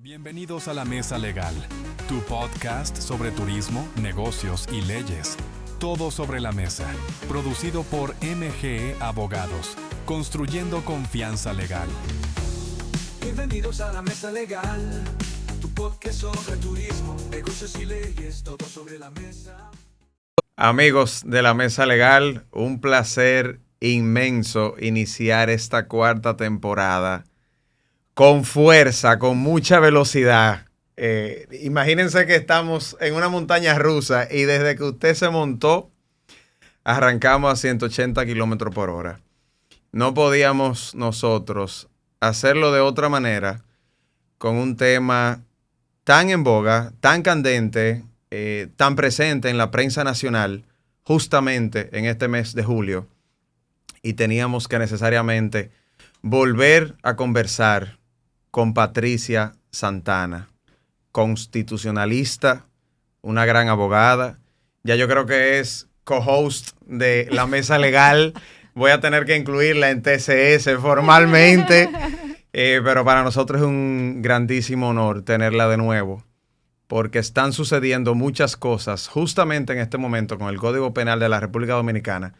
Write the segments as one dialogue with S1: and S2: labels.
S1: Bienvenidos a La Mesa Legal, tu podcast sobre turismo, negocios y leyes. Todo sobre la mesa, producido por MGE Abogados, construyendo confianza legal.
S2: Bienvenidos a La Mesa Legal, tu podcast sobre turismo, negocios y leyes, todo sobre la mesa.
S3: Amigos de La Mesa Legal, un placer inmenso iniciar esta cuarta temporada con fuerza, con mucha velocidad. Imagínense que estamos en una montaña rusa y desde que usted se montó, arrancamos a 180 kilómetros por hora. No podíamos nosotros hacerlo de otra manera con un tema tan en boga, tan candente, tan presente en la prensa nacional, justamente en este mes de julio. Y teníamos que necesariamente volver a conversar con Patricia Santana, constitucionalista, una gran abogada. Ya yo creo que es co-host de La Mesa Legal. Voy a tener que incluirla en TCS formalmente, pero para nosotros es un grandísimo honor tenerla de nuevo, porque están sucediendo muchas cosas justamente en este momento con el Código Penal de la República Dominicana,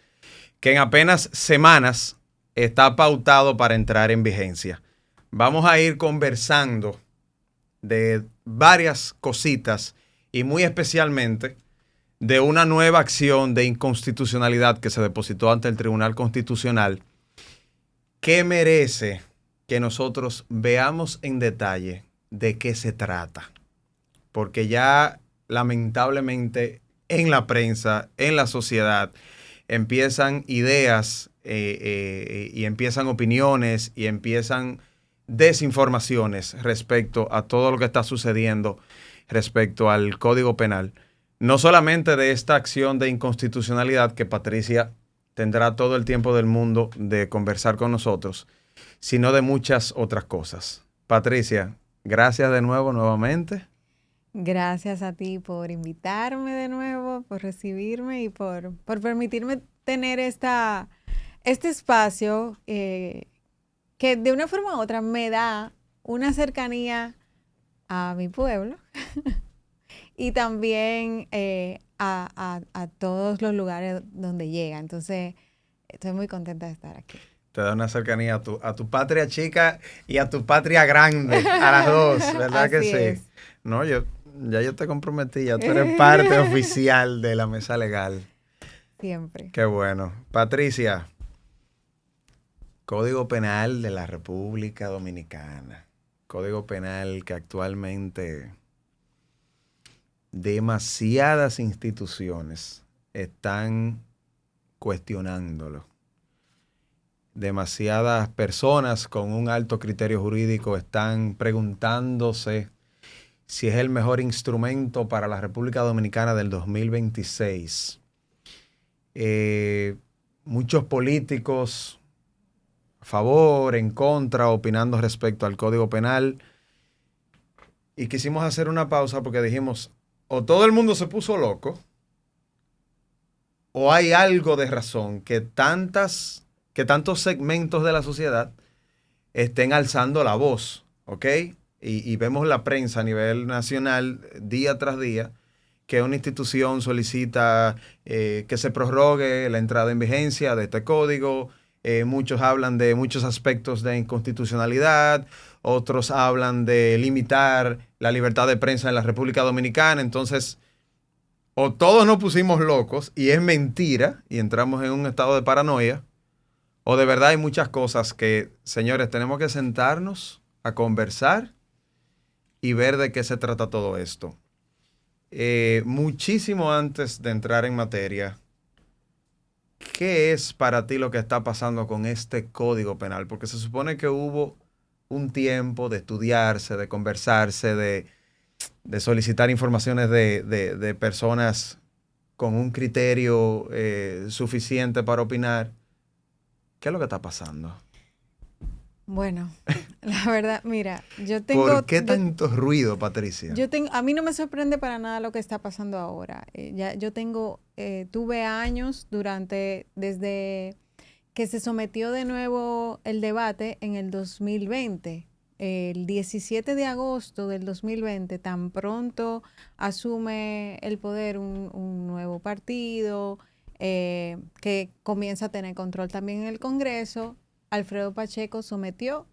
S3: que en apenas semanas está pautado para entrar en vigencia. Vamos a ir conversando de varias cositas y muy especialmente de una nueva acción de inconstitucionalidad que se depositó ante el Tribunal Constitucional, que merece que nosotros veamos en detalle de qué se trata. Porque ya lamentablemente en la prensa, en la sociedad, empiezan ideas y empiezan opiniones y empiezan desinformaciones respecto a todo lo que está sucediendo respecto al Código Penal. No solamente de esta acción de inconstitucionalidad que Patricia tendrá todo el tiempo del mundo de conversar con nosotros, sino de muchas otras cosas. Patricia, gracias de nuevo, nuevamente.
S4: Gracias a ti por invitarme de nuevo, por recibirme y por permitirme tener este espacio que de una forma u otra me da una cercanía a mi pueblo y también a todos los lugares donde llega. Entonces, estoy muy contenta de estar aquí.
S3: Te da una cercanía a tu patria chica y a tu patria grande, a las dos, ¿verdad?
S4: Así
S3: que sí?
S4: es.
S3: No, yo te comprometí, ya tú eres parte oficial de La Mesa Legal.
S4: Siempre.
S3: Qué bueno. Patricia, Código Penal de la República Dominicana. Código Penal que actualmente demasiadas instituciones están cuestionándolo. Demasiadas personas con un alto criterio jurídico están preguntándose si es el mejor instrumento para la República Dominicana del 2026. Muchos políticos a favor, en contra, opinando respecto al Código Penal. Y quisimos hacer una pausa porque dijimos, o todo el mundo se puso loco, o hay algo de razón que tantos segmentos de la sociedad estén alzando la voz, ¿ok? Y vemos la prensa a nivel nacional día tras día que una institución solicita que se prorrogue la entrada en vigencia de este código. Muchos hablan de muchos aspectos de inconstitucionalidad, otros hablan de limitar la libertad de prensa en la República Dominicana. Entonces, o todos nos pusimos locos y es mentira y entramos en un estado de paranoia, o de verdad hay muchas cosas que, señores, tenemos que sentarnos a conversar y ver de qué se trata todo esto. Muchísimo antes de entrar en materia, ¿qué es para ti lo que está pasando con este Código Penal? Porque se supone que hubo un tiempo de estudiarse, de conversarse, de solicitar informaciones de personas con un criterio suficiente para opinar. ¿Qué es lo que está pasando?
S4: Bueno, la verdad, mira, yo tengo...
S3: ¿Por qué tanto ruido, Patricia?
S4: A mí no me sorprende para nada lo que está pasando ahora. Tuve años desde que se sometió de nuevo el debate en el 2020, el 17 de agosto del 2020, tan pronto asume el poder un nuevo partido que comienza a tener control también en el Congreso, Alfredo Pacheco sometió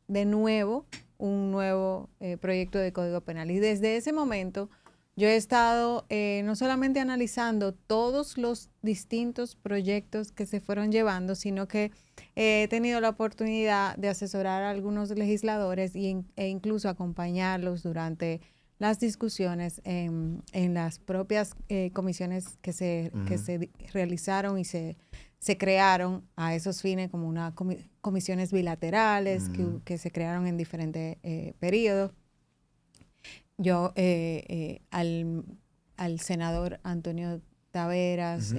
S4: de nuevo un nuevo proyecto de Código Penal. Y desde ese momento yo he estado no solamente analizando todos los distintos proyectos que se fueron llevando, sino que he tenido la oportunidad de asesorar a algunos legisladores e incluso acompañarlos durante las discusiones en las propias comisiones que se realizaron y se crearon a esos fines, como unas comisiones bilaterales que se crearon en diferentes periodos. Yo al senador Antonio Taveras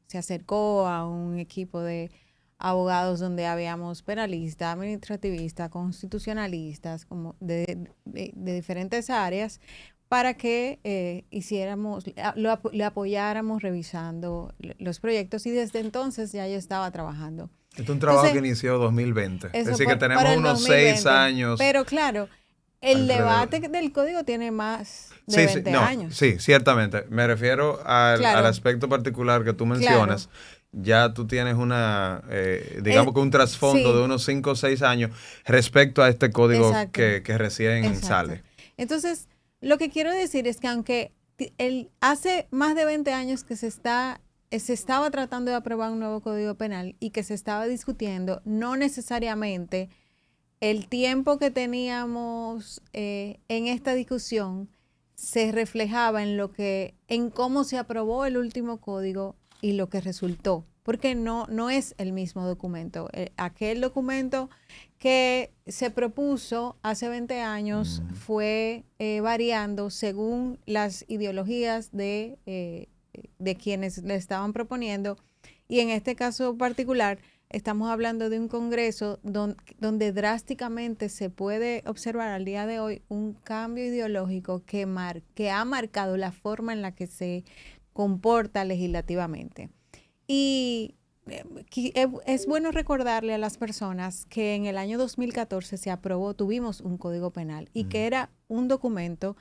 S4: se acercó a un equipo de abogados donde habíamos penalistas, administrativistas, constitucionalistas, como de diferentes áreas, para que le apoyáramos revisando los proyectos, y desde entonces ya yo estaba trabajando.
S3: Este es un trabajo que inició en 2020. Es decir, que tenemos unos 6 años.
S4: Pero claro, el debate del código tiene más de 20 años.
S3: Sí, ciertamente. Me refiero al aspecto particular que tú mencionas. Claro. Ya tú tienes digamos que un trasfondo de unos 5 o 6 años respecto a este código que recién sale.
S4: Entonces, lo que quiero decir es que aunque hace más de 20 años que se estaba tratando de aprobar un nuevo Código Penal y que se estaba discutiendo, no necesariamente el tiempo que teníamos en esta discusión se reflejaba en cómo se aprobó el último código y lo que resultó, porque no es el mismo documento. Aquel documento que se propuso hace 20 años fue variando según las ideologías de quienes le estaban proponiendo, y en este caso particular estamos hablando de un Congreso donde drásticamente se puede observar al día de hoy un cambio ideológico que ha marcado la forma en la que se comporta legislativamente. Y es bueno recordarle a las personas que en el año 2014 tuvimos un Código Penal, y que era un documento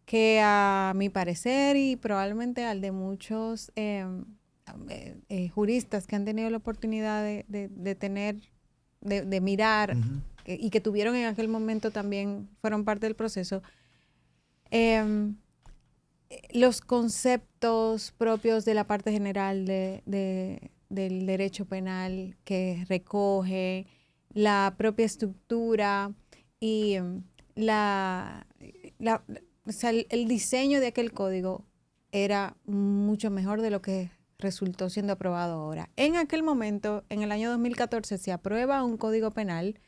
S4: que, a mi parecer y probablemente al de muchos juristas que han tenido la oportunidad de mirar y que tuvieron en aquel momento también, fueron parte del proceso, los conceptos propios de la parte general del derecho penal que recoge, la propia estructura y el diseño de aquel código era mucho mejor de lo que resultó siendo aprobado ahora. En aquel momento, en el año 2014, se aprueba un Código Penal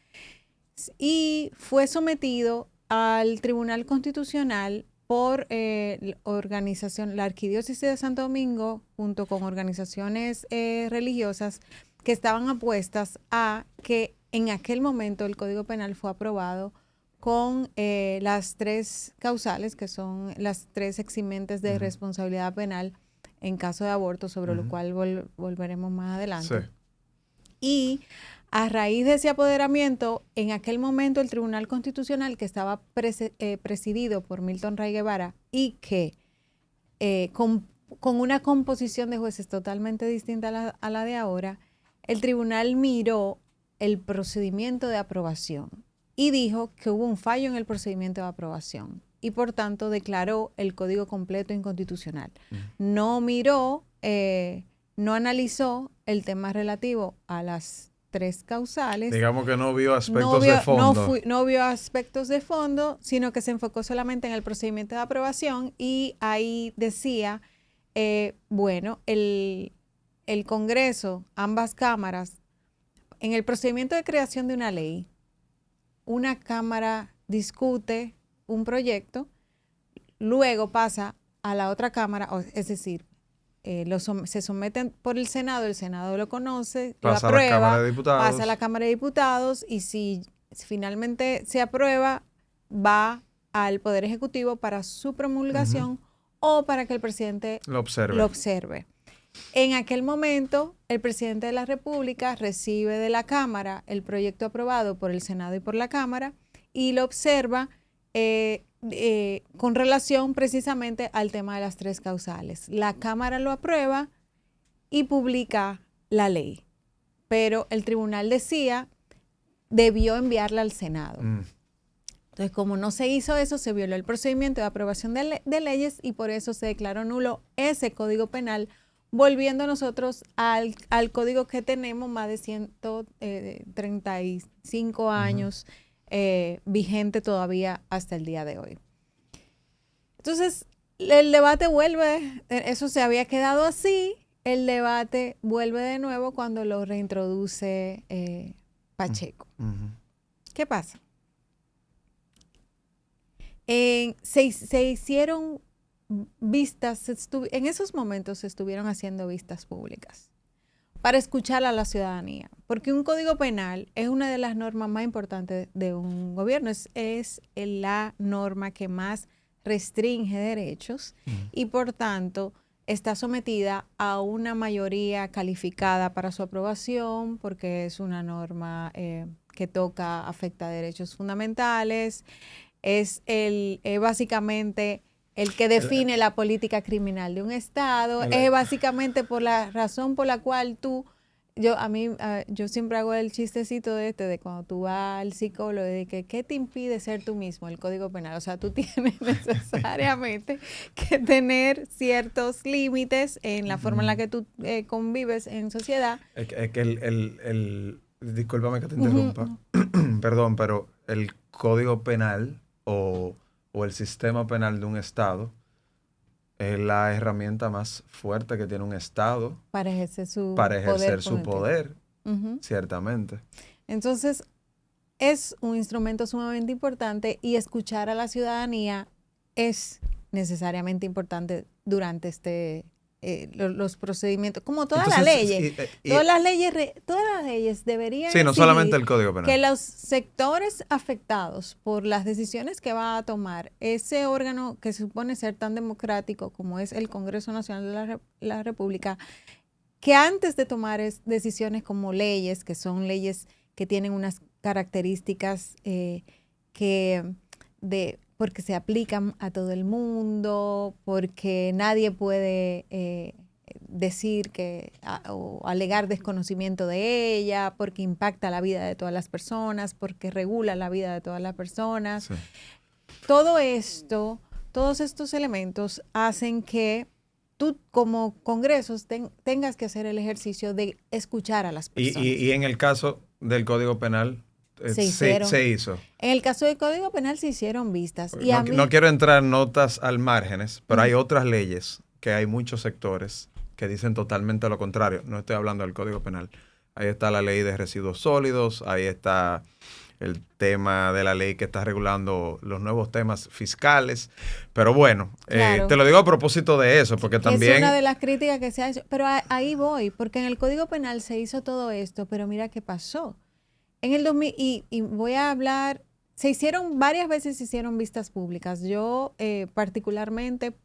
S4: y fue sometido al Tribunal Constitucional por la Arquidiócesis de Santo Domingo, junto con organizaciones religiosas que estaban apuestas a que en aquel momento el Código Penal fue aprobado con las 3 causales, que son las 3 eximentes de responsabilidad penal en caso de aborto, sobre lo cual volveremos más adelante. Sí. Y a raíz de ese apoderamiento, en aquel momento el Tribunal Constitucional, que estaba presidido por Milton Ray Guevara y que con una composición de jueces totalmente distinta a la de ahora, el tribunal miró el procedimiento de aprobación y dijo que hubo un fallo en el procedimiento de aprobación, y por tanto declaró el código completo inconstitucional. No miró, no analizó el tema relativo a las 3 causales.
S3: Digamos que no vio aspectos de fondo.
S4: No vio aspectos de fondo, sino que se enfocó solamente en el procedimiento de aprobación, y ahí decía, el Congreso, ambas cámaras, en el procedimiento de creación de una ley, una cámara discute un proyecto, luego pasa a la otra cámara, es decir, se someten por el Senado lo conoce,
S3: pasa
S4: lo aprueba,
S3: pasa
S4: a la Cámara de Diputados, y si finalmente se aprueba, va al Poder Ejecutivo para su promulgación o para que el presidente lo observe. En aquel momento, el presidente de la República recibe de la Cámara el proyecto aprobado por el Senado y por la Cámara, y lo observa con relación precisamente al tema de las 3 causales. La Cámara lo aprueba y publica la ley, pero el tribunal decía debió enviarla al Senado. Entonces, como no se hizo eso, se violó el procedimiento de aprobación de leyes y por eso se declaró nulo ese Código Penal, volviendo nosotros al código que tenemos más de 135 años vigente todavía hasta el día de hoy. Entonces, el debate vuelve, eso se había quedado así, el debate vuelve de nuevo cuando lo reintroduce Pacheco. ¿Qué pasa? Se hicieron vistas, en esos momentos se estuvieron haciendo vistas públicas para escuchar a la ciudadanía, porque un código penal es una de las normas más importantes de un gobierno, es la norma que más restringe derechos y por tanto está sometida a una mayoría calificada para su aprobación, porque es una norma que afecta derechos fundamentales, es básicamente el que define la política criminal de un Estado, es básicamente por la razón por la cual yo siempre hago el chistecito de cuando tú vas al psicólogo, de que ¿qué te impide ser tú mismo? El Código Penal. O sea, tú tienes necesariamente que tener ciertos límites en la forma en la que tú convives en sociedad.
S3: Es que discúlpame que te interrumpa, perdón, pero el Código Penal o el sistema penal de un Estado es la herramienta más fuerte que tiene un Estado
S4: para ejercer su
S3: poder, ciertamente.
S4: Entonces, es un instrumento sumamente importante y escuchar a la ciudadanía es necesariamente importante durante los procedimientos, como todas las leyes. Todas las leyes deberían
S3: no solamente el Código Penal.
S4: Que los sectores afectados por las decisiones que va a tomar ese órgano que se supone ser tan democrático como es el Congreso Nacional de la República, que antes de tomar decisiones como leyes, que son leyes que tienen unas características porque se aplican a todo el mundo, porque nadie puede decir o alegar desconocimiento de ella, porque impacta la vida de todas las personas, porque regula la vida de todas las personas. Sí. Todo esto, todos estos elementos hacen que tú como congresos tengas que hacer el ejercicio de escuchar a las personas.
S3: Y en el caso del Código Penal, se hizo.
S4: En el caso del Código Penal se hicieron vistas. Y
S3: no quiero entrar en notas al márgenes, pero hay otras leyes que hay muchos sectores que dicen totalmente lo contrario. No estoy hablando del Código Penal. Ahí está la ley de residuos sólidos, ahí está el tema de la ley que está regulando los nuevos temas fiscales. Pero bueno, claro, te lo digo a propósito de eso, porque también...
S4: Es una de las críticas que se ha hecho. Pero ahí voy, porque en el Código Penal se hizo todo esto, pero mira qué pasó. En el 2000, y voy a hablar, varias veces se hicieron vistas públicas. Yo particularmente,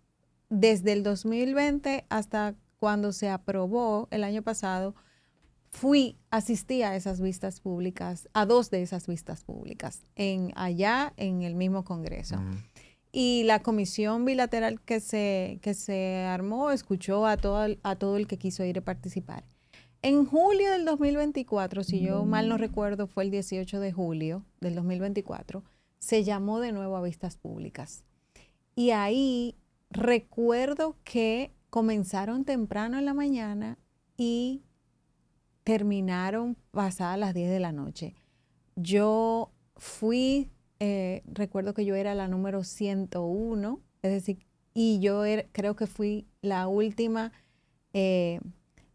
S4: desde el 2020 hasta cuando se aprobó el año pasado, asistí a esas vistas públicas, a 2 de esas vistas públicas, allá en el mismo Congreso. Y la comisión bilateral que se armó escuchó a todo el que quiso ir a participar. En julio del 2024, si yo mal no recuerdo, fue el 18 de julio del 2024, se llamó de nuevo a vistas públicas. Y ahí recuerdo que comenzaron temprano en la mañana y terminaron pasadas las 10 de la noche. Yo recuerdo que yo era la número 101, es decir, y yo creo que fui la última.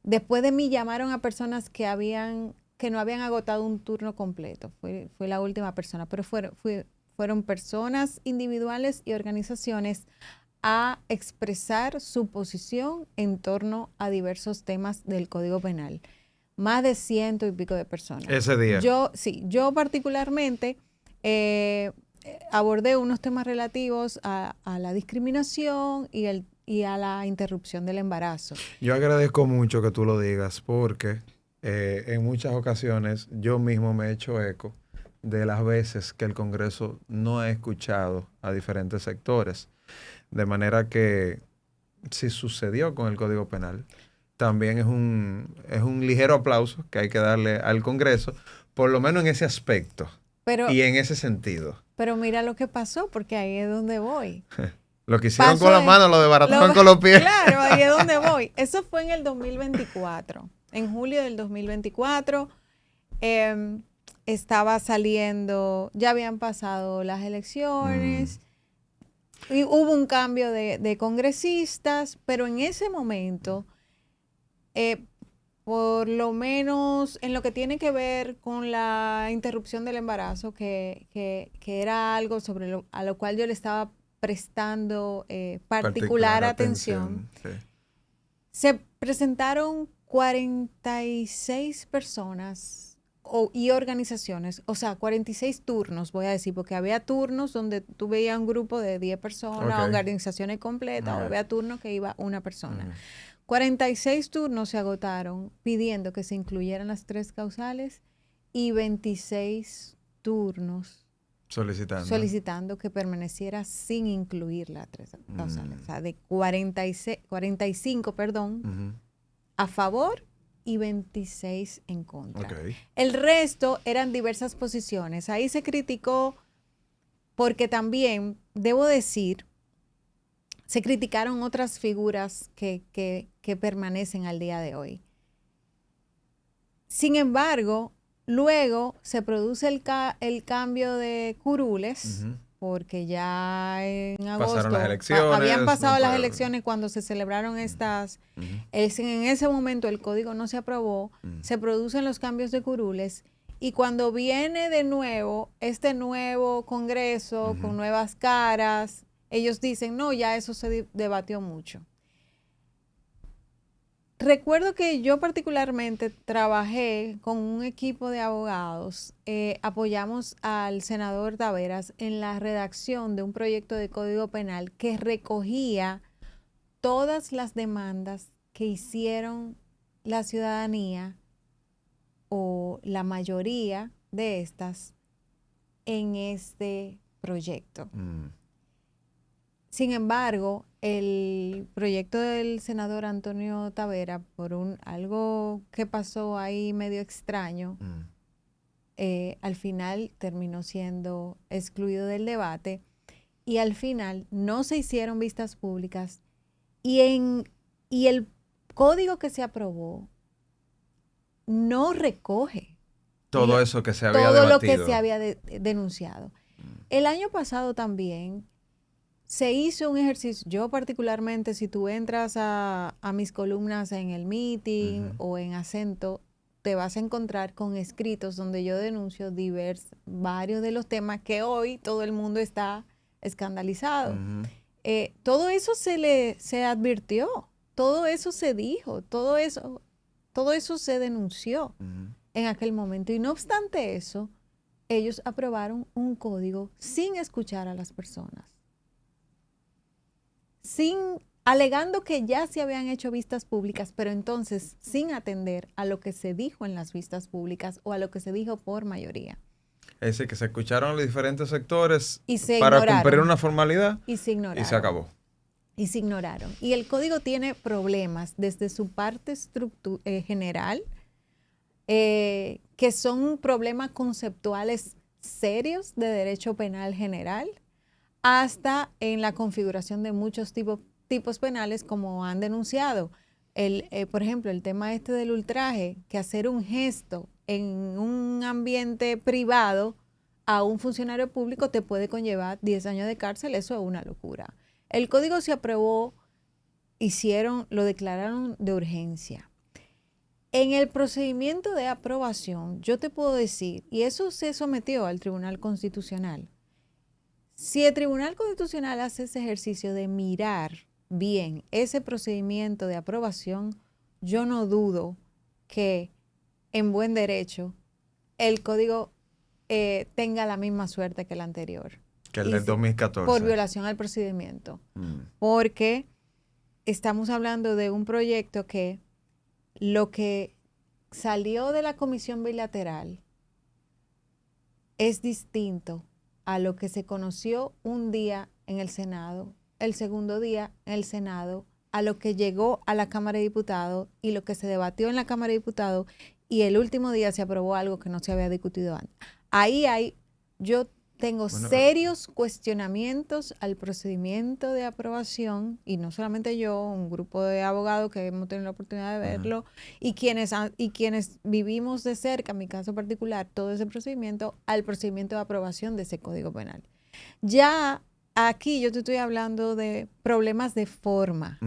S4: Después de mí llamaron a personas que no habían agotado un turno completo. Fue la última persona, pero fueron personas individuales y organizaciones a expresar su posición en torno a diversos temas del Código Penal. Más de 100 y pico de personas.
S3: Ese día.
S4: Yo particularmente abordé unos temas relativos a la discriminación y a la interrupción del embarazo.
S3: Yo agradezco mucho que tú lo digas porque en muchas ocasiones yo mismo me he hecho eco de las veces que el Congreso no ha escuchado a diferentes sectores. De manera que si sucedió con el Código Penal, también es un ligero aplauso que hay que darle al Congreso, por lo menos en ese aspecto y en ese sentido.
S4: Pero mira lo que pasó, porque ahí es donde voy.
S3: Lo que hicieron con la mano, lo desbarataron con los pies.
S4: Claro, ahí es donde voy. Eso fue en el 2024. En julio del 2024 estaba saliendo, ya habían pasado las elecciones, y hubo un cambio de congresistas, pero en ese momento, por lo menos en lo que tiene que ver con la interrupción del embarazo, que era algo a lo cual yo le estaba prestando particular atención.
S3: Sí.
S4: Se presentaron 46 personas y organizaciones, o sea, 46 turnos, voy a decir, porque había turnos donde tú veías un grupo de 10 personas, organizaciones completas, o había turnos que iba una persona. 46 turnos se agotaron pidiendo que se incluyeran las 3 causales y 26 turnos solicitando que permaneciera sin incluir las 3 causales. O sea, de 45, a favor y 26 en contra. El resto eran diversas posiciones. Ahí se criticó porque también, debo decir, se criticaron otras figuras que permanecen al día de hoy. Sin embargo, luego se produce el cambio de curules, porque ya en agosto
S3: pasaron las elecciones,
S4: habían pasado las elecciones cuando se celebraron estas. En ese momento el código no se aprobó, se producen los cambios de curules, y cuando viene de nuevo este nuevo Congreso con nuevas caras, ellos dicen, no, ya eso se debatió mucho. Recuerdo que yo particularmente trabajé con un equipo de abogados, apoyamos al senador Taveras en la redacción de un proyecto de Código Penal que recogía todas las demandas que hicieron la ciudadanía, o la mayoría de estas, en este proyecto. Sin embargo, el proyecto del senador Antonio Tavera, por algo que pasó ahí medio extraño, al final terminó siendo excluido del debate, y al final no se hicieron vistas públicas, y el código que se aprobó no recoge
S3: todo eso que se había
S4: todo
S3: debatido.
S4: lo que se había denunciado. El año pasado también se hizo un ejercicio. Yo particularmente, si tú entras a mis columnas en el Meeting o en Acento, te vas a encontrar con escritos donde yo denuncio varios de los temas que hoy todo el mundo está escandalizado. Todo eso se advirtió, todo eso se dijo, todo eso se denunció en aquel momento. Y no obstante eso, ellos aprobaron un código sin escuchar a las personas, alegando que ya se habían hecho vistas públicas, pero entonces sin atender a lo que se dijo en las vistas públicas o a lo que se dijo por mayoría.
S3: Es decir, que se escucharon los diferentes sectores
S4: para
S3: cumplir una formalidad
S4: y se ignoraron.
S3: Y se acabó.
S4: Y se ignoraron. Y el código tiene problemas desde su parte general, que son problemas conceptuales serios de derecho penal general, hasta en la configuración de muchos tipos penales, como han denunciado. Por ejemplo, el tema del ultraje, que hacer un gesto en un ambiente privado a un funcionario público te puede conllevar 10 años de cárcel. Eso es una locura. El código se aprobó, lo declararon de urgencia. En el procedimiento de aprobación, yo te puedo decir, y eso se sometió al Tribunal Constitucional, si el Tribunal Constitucional hace ese ejercicio de mirar bien ese procedimiento de aprobación, yo no dudo que en buen derecho el código tenga la misma suerte que el anterior.
S3: Que el del 2014.
S4: Por violación al procedimiento. Porque estamos hablando de un proyecto que lo que salió de la comisión bilateral es distinto a lo que se conoció un día en el Senado, el segundo día en el Senado, a lo que llegó a la Cámara de Diputados y lo que se debatió en la Cámara de Diputados y el último día se aprobó algo que no se había discutido antes. Yo tengo serios cuestionamientos al procedimiento de aprobación, y no solamente yo, un grupo de abogados que hemos tenido la oportunidad de verlo, y quienes vivimos de cerca, en mi caso particular, todo ese procedimiento, al procedimiento de aprobación de ese Código Penal. Ya aquí yo te estoy hablando de problemas de forma,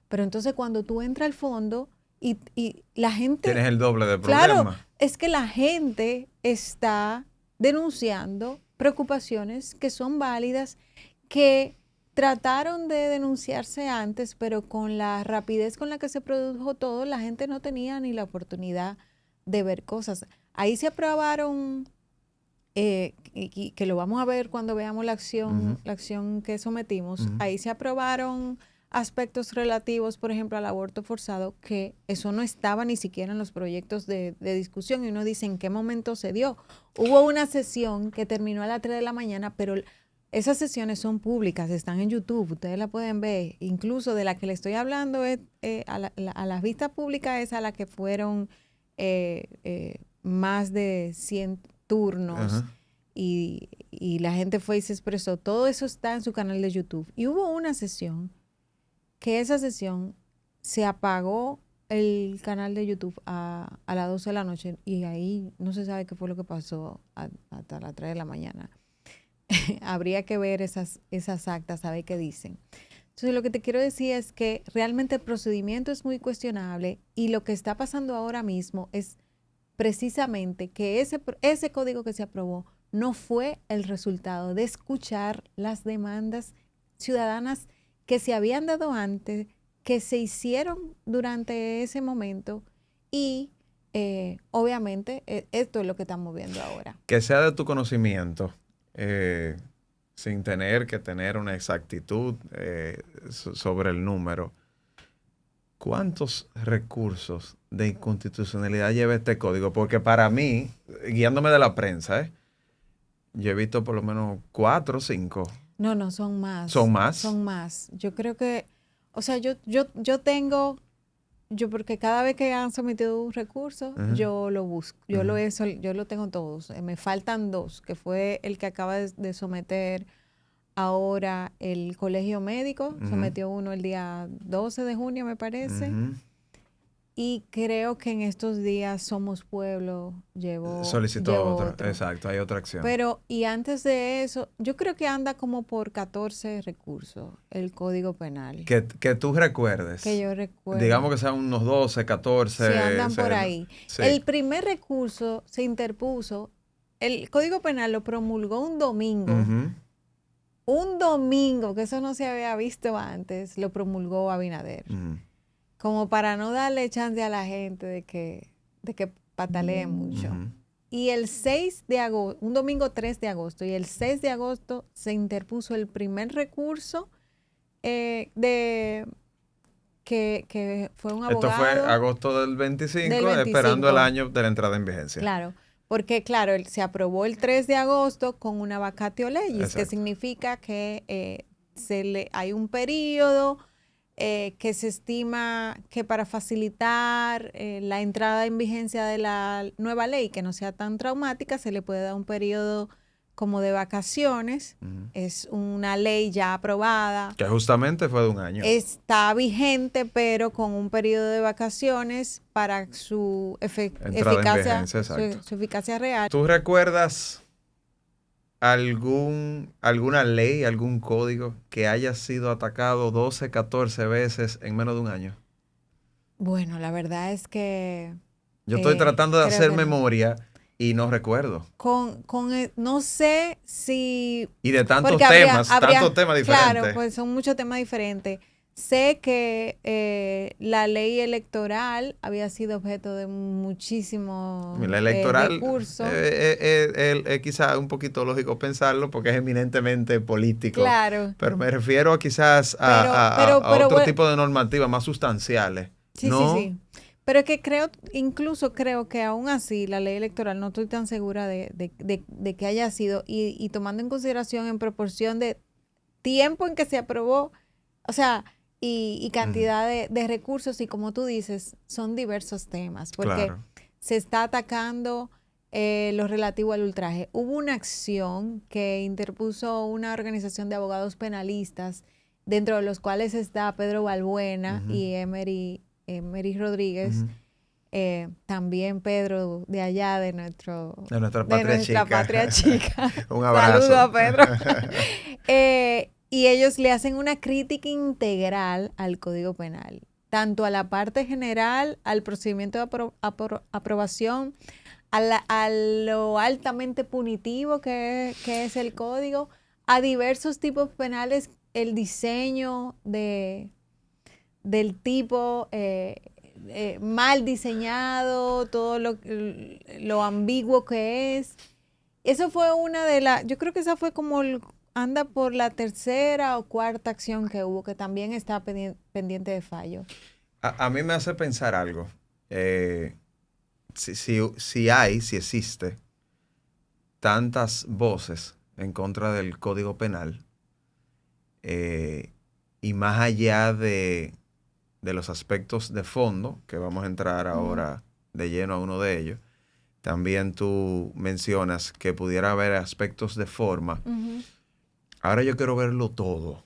S4: pero entonces cuando tú entras al fondo y la gente...
S3: Tienes el doble de problemas.
S4: Claro, es que la gente está denunciando preocupaciones que son válidas, que trataron de denunciarse antes, pero con la rapidez con la que se produjo todo, la gente no tenía ni la oportunidad de ver cosas. Ahí se aprobaron, y que lo vamos a ver cuando veamos la acción que sometimos, ahí se aprobaron aspectos relativos, por ejemplo, al aborto forzado, que eso no estaba ni siquiera en los proyectos de discusión, y uno dice en qué momento se dio. Hubo una sesión que terminó a las 3 de la mañana, pero esas sesiones son públicas, están en YouTube, ustedes la pueden ver. Incluso de la que le estoy hablando a las vistas públicas es a la que fueron más de 100 turnos. Y la gente fue y se expresó. Todo eso está en su canal de YouTube. Y hubo una sesión que esa sesión se apagó el canal de YouTube a las 12 de la noche, y ahí no se sabe qué fue lo que pasó hasta las 3 de la mañana. Habría que ver esas actas, saber qué dicen. Entonces, lo que te quiero decir es que realmente el procedimiento es muy cuestionable, y lo que está pasando ahora mismo es precisamente que ese código que se aprobó no fue el resultado de escuchar las demandas ciudadanas que se habían dado antes, que se hicieron durante ese momento, y obviamente esto es lo que estamos viendo ahora.
S3: Que sea de tu conocimiento, sin tener que tener una exactitud sobre el número, ¿cuántos recursos de inconstitucionalidad lleva este código? Porque para mí, guiándome de la prensa, yo he visto por lo menos 4 o 5.
S4: No, son más.
S3: ¿Son más?
S4: Son más. Yo creo que, o sea, yo porque cada vez que han sometido un recurso, yo lo busco. Yo lo tengo todos. Me faltan 2, que fue el que acaba de someter ahora el Colegio Médico. Sometió uno el día 12 de junio, me parece. Y creo que en estos días Somos Pueblo
S3: solicitó otro. Exacto, hay otra acción.
S4: Pero, y antes de eso, yo creo que anda como por 14 recursos el Código Penal.
S3: Que tú recuerdes.
S4: Que yo recuerdo.
S3: Digamos que sean unos 12, 14.
S4: Sí, andan por ahí.
S3: Sí.
S4: El primer recurso se interpuso, el Código Penal lo promulgó un domingo. Un domingo, que eso no se había visto antes, lo promulgó Abinader. Como para no darle chance a la gente de que patalee mucho. Y el 6 de agosto, un domingo 3 de agosto, y el 6 de agosto se interpuso el primer recurso que fue un abogado.
S3: Esto fue agosto del 25, esperando el año de la entrada en vigencia.
S4: Claro, porque claro, se aprobó el 3 de agosto con una vacatio legis, que significa que hay un periodo que se estima que para facilitar la entrada en vigencia de la nueva ley, que no sea tan traumática, se le puede dar un periodo como de vacaciones. Es una ley ya aprobada.
S3: Que justamente fue de un año.
S4: Está vigente, pero con un periodo de vacaciones para su eficacia real.
S3: ¿Tú recuerdas alguna ley, algún código que haya sido atacado 12, 14 veces en menos de un año?
S4: Bueno, la verdad es que...
S3: Yo estoy tratando de hacer memoria y no recuerdo.
S4: No sé si...
S3: Y de tantos temas diferentes.
S4: Claro, pues son muchos temas diferentes. Sé que la ley electoral había sido objeto de muchísimos recursos.
S3: Es quizás un poquito lógico pensarlo porque es eminentemente político.
S4: Claro.
S3: Pero me refiero quizás a otro tipo de normativas más sustanciales.
S4: Sí. Pero que incluso creo que aún así la ley electoral no estoy tan segura de que haya sido, y tomando en consideración en proporción de tiempo en que se aprobó, o sea, y cantidad de recursos, y como tú dices, son diversos temas, porque
S3: Claro.
S4: se está atacando lo relativo al ultraje. Hubo una acción que interpuso una organización de abogados penalistas, dentro de los cuales está Pedro Balbuena y Emery Rodríguez, también Pedro de allá, de nuestra patria chica.
S3: Un abrazo.
S4: Saludo a Pedro. Y ellos le hacen una crítica integral al Código Penal, tanto a la parte general, al procedimiento de aprobación, a lo altamente punitivo que es el código, a diversos tipos penales, el diseño del tipo mal diseñado, todo lo ambiguo que es. Eso fue una de las, yo creo que esa fue como anda por la tercera o cuarta acción que hubo, que también está pendiente de fallo.
S3: A mí me hace pensar algo. Si existe tantas voces en contra del Código Penal, y más allá de los aspectos de fondo, que vamos a entrar ahora de lleno a uno de ellos, también tú mencionas que pudiera haber aspectos de forma. Ahora yo quiero verlo todo.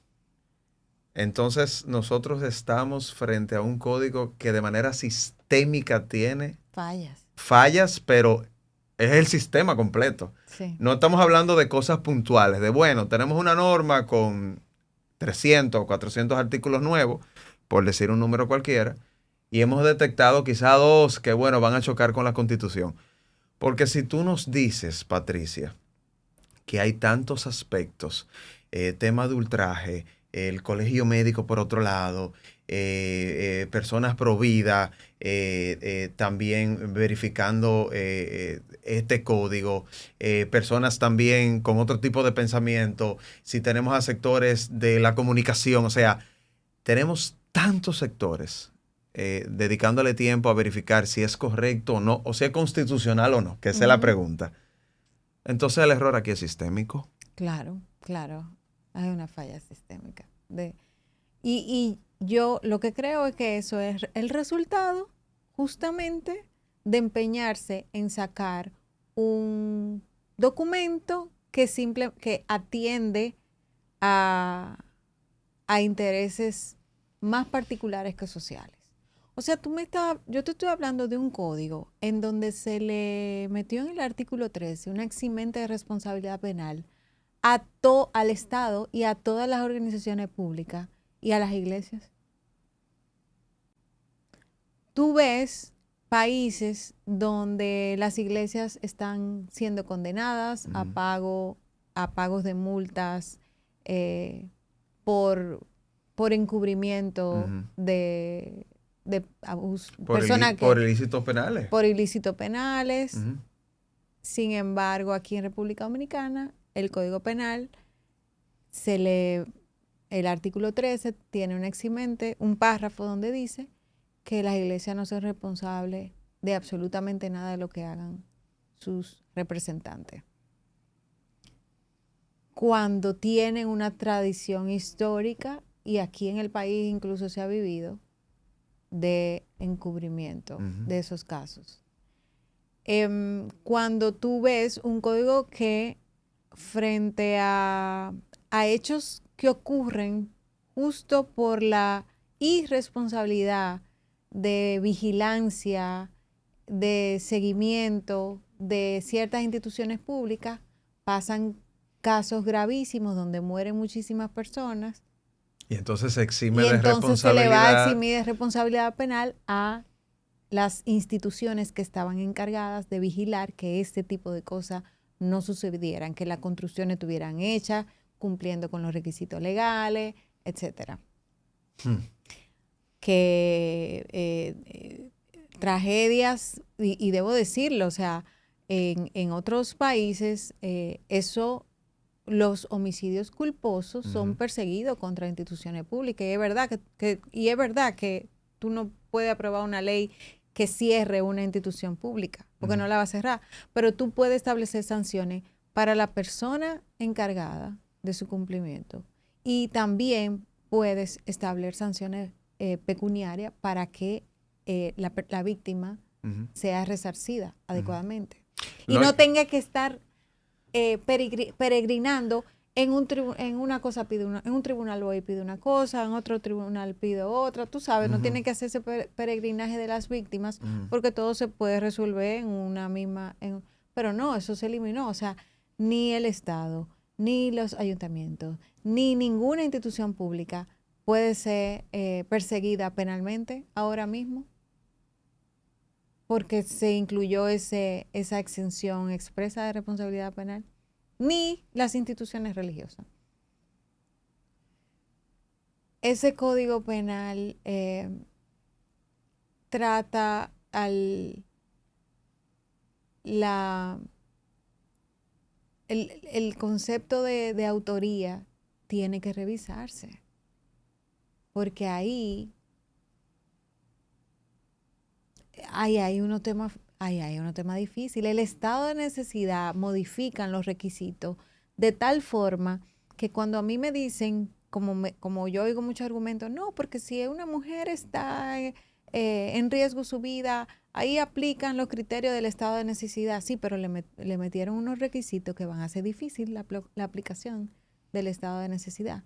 S3: Entonces nosotros estamos frente a un código que de manera sistémica tiene fallas, pero es el sistema completo.
S4: Sí.
S3: No estamos hablando de cosas puntuales, de bueno, tenemos una norma con 300 o 400 artículos nuevos, por decir un número cualquiera, y hemos detectado quizá 2 que, bueno, van a chocar con la Constitución. Porque si tú nos dices, Patricia, que hay tantos aspectos, tema de ultraje, el colegio médico por otro lado, personas pro vida, también verificando este código, personas también con otro tipo de pensamiento, si tenemos a sectores de la comunicación, o sea, tenemos tantos sectores dedicándole tiempo a verificar si es correcto o no, o si es constitucional o no, que esa es la pregunta. Entonces el error aquí es sistémico.
S4: Claro. Hay una falla sistémica. Y yo lo que creo es que eso es el resultado justamente de empeñarse en sacar un documento que atiende a intereses más particulares que sociales. O sea, yo te estoy hablando de un código en donde se le metió en el artículo 13 una eximente de responsabilidad penal al Estado y a todas las organizaciones públicas y a las iglesias. Tú ves países donde las iglesias están siendo condenadas a pagos de multas por encubrimiento de abuso.
S3: Por ilícitos penales.
S4: Por ilícitos penales. Sin embargo, aquí en República Dominicana, el Código Penal, el artículo 13 tiene un eximente, un párrafo donde dice que las iglesias no son responsables de absolutamente nada de lo que hagan sus representantes. Cuando tienen una tradición histórica, y aquí en el país incluso se ha vivido, de encubrimiento de esos casos. Cuando tú ves un código que frente a hechos que ocurren justo por la irresponsabilidad de vigilancia, de seguimiento de ciertas instituciones públicas, pasan casos gravísimos donde mueren muchísimas personas.
S3: Y entonces se exime
S4: y
S3: de
S4: entonces
S3: responsabilidad.
S4: Se le va a eximir de responsabilidad penal a las instituciones que estaban encargadas de vigilar que este tipo de cosas no sucedieran, que las construcciones estuvieran hechas, cumpliendo con los requisitos legales, etcétera. Que tragedias, y debo decirlo, o sea, en otros países los homicidios culposos son perseguidos contra instituciones públicas. Y es verdad que tú no puedes aprobar una ley que cierre una institución pública, porque no la va a cerrar, pero tú puedes establecer sanciones para la persona encargada de su cumplimiento y también puedes establecer sanciones pecuniarias para que la víctima sea resarcida adecuadamente y no tenga que estar peregrinando en una cosa en un tribunal hoy pide una cosa, en otro tribunal pide otra, tú sabes, no tiene que hacer ese peregrinaje de las víctimas porque todo se puede resolver en una misma, pero no, eso se eliminó, o sea, ni el Estado, ni los ayuntamientos, ni ninguna institución pública puede ser perseguida penalmente ahora mismo porque se incluyó esa exención expresa de responsabilidad penal, ni las instituciones religiosas. Ese código penal trata el concepto de autoría tiene que revisarse, porque ahí hay unos temas difíciles. El estado de necesidad modifican los requisitos de tal forma que cuando a mí me dicen, como yo oigo muchos argumentos, no, porque si una mujer está en riesgo su vida, ahí aplican los criterios del estado de necesidad. Sí, pero le metieron unos requisitos que van a hacer difícil la aplicación del estado de necesidad.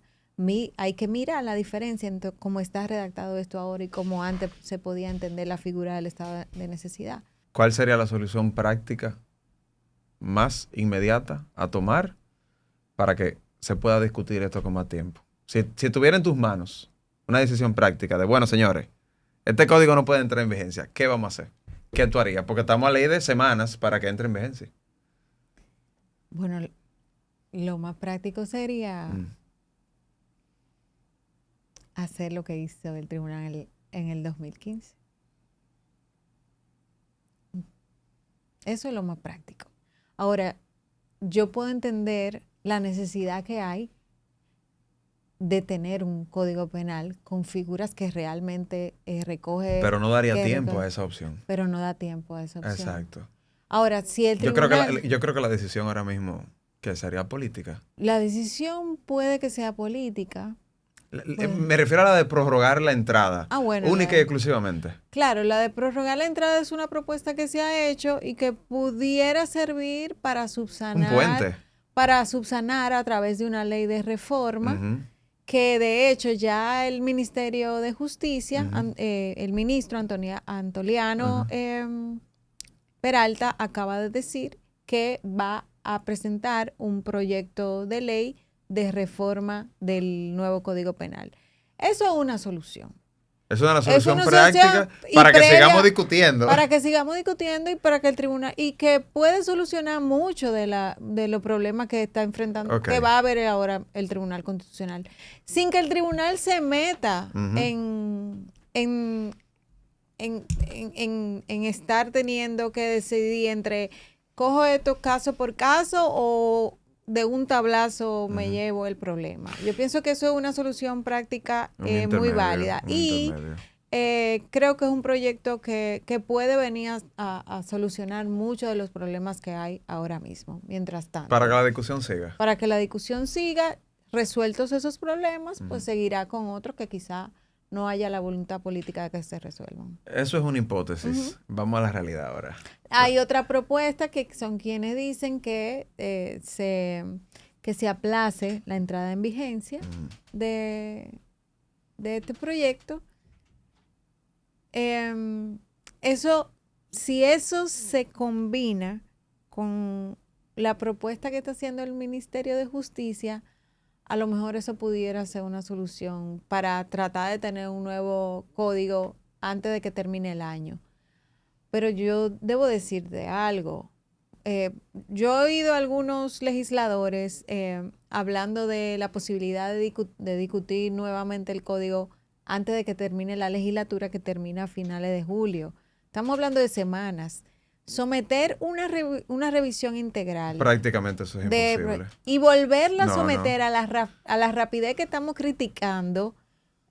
S4: Hay que mirar la diferencia entre cómo está redactado esto ahora y cómo antes se podía entender la figura del estado de necesidad.
S3: ¿Cuál sería la solución práctica más inmediata a tomar para que se pueda discutir esto con más tiempo? Si tuviera en tus manos una decisión práctica de, bueno, señores, este código no puede entrar en vigencia, ¿qué vamos a hacer? ¿Qué tú harías? Porque estamos a ley de semanas para que entre en vigencia.
S4: Bueno, lo más práctico sería hacer lo que hizo el tribunal en el 2015. Eso es lo más práctico. Ahora, yo puedo entender la necesidad que hay de tener un código penal con figuras que realmente recoge...
S3: Pero no daría tiempo a esa opción.
S4: Pero no da tiempo a esa opción.
S3: Exacto.
S4: Ahora, si el tribunal...
S3: Yo creo que la decisión ahora mismo que sería política.
S4: La decisión puede que sea política.
S3: Me refiero a la de prorrogar la entrada.
S4: Bueno,
S3: única y exclusivamente.
S4: Claro, la de prorrogar la entrada es una propuesta que se ha hecho y que pudiera servir para subsanar. Un puente. Para subsanar a través de una ley de reforma, que de hecho ya el Ministerio de Justicia, el ministro Antoliano Peralta acaba de decir que va a presentar un proyecto de ley de reforma del nuevo Código Penal. Eso es una solución.
S3: Es una solución práctica para que sigamos discutiendo.
S4: Para que sigamos discutiendo y para que el tribunal, y que puede solucionar mucho de los problemas que está enfrentando, que va a haber ahora el Tribunal Constitucional, sin que el tribunal se meta en estar teniendo que decidir entre cojo esto caso por caso o de un tablazo me llevo el problema. Yo pienso que eso es una solución práctica muy válida. Y creo que es un proyecto que puede venir a solucionar muchos de los problemas que hay ahora mismo, mientras tanto.
S3: Para que la discusión siga.
S4: Para que la discusión siga, resueltos esos problemas, pues seguirá con otros que quizá no haya la voluntad política de que se resuelvan.
S3: Eso es una hipótesis. Vamos a la realidad ahora.
S4: Hay otra propuesta que son quienes dicen que se aplace la entrada en vigencia de este proyecto. Si eso se combina con la propuesta que está haciendo el Ministerio de Justicia, a lo mejor eso pudiera ser una solución para tratar de tener un nuevo código antes de que termine el año. Pero yo debo decirte algo. Yo he oído a algunos legisladores hablando de la posibilidad de discutir nuevamente el código antes de que termine la legislatura, que termina a finales de julio. Estamos hablando de semanas. Someter una revisión integral.
S3: Prácticamente eso es imposible.
S4: Y volverla a someter a la rapidez que estamos criticando,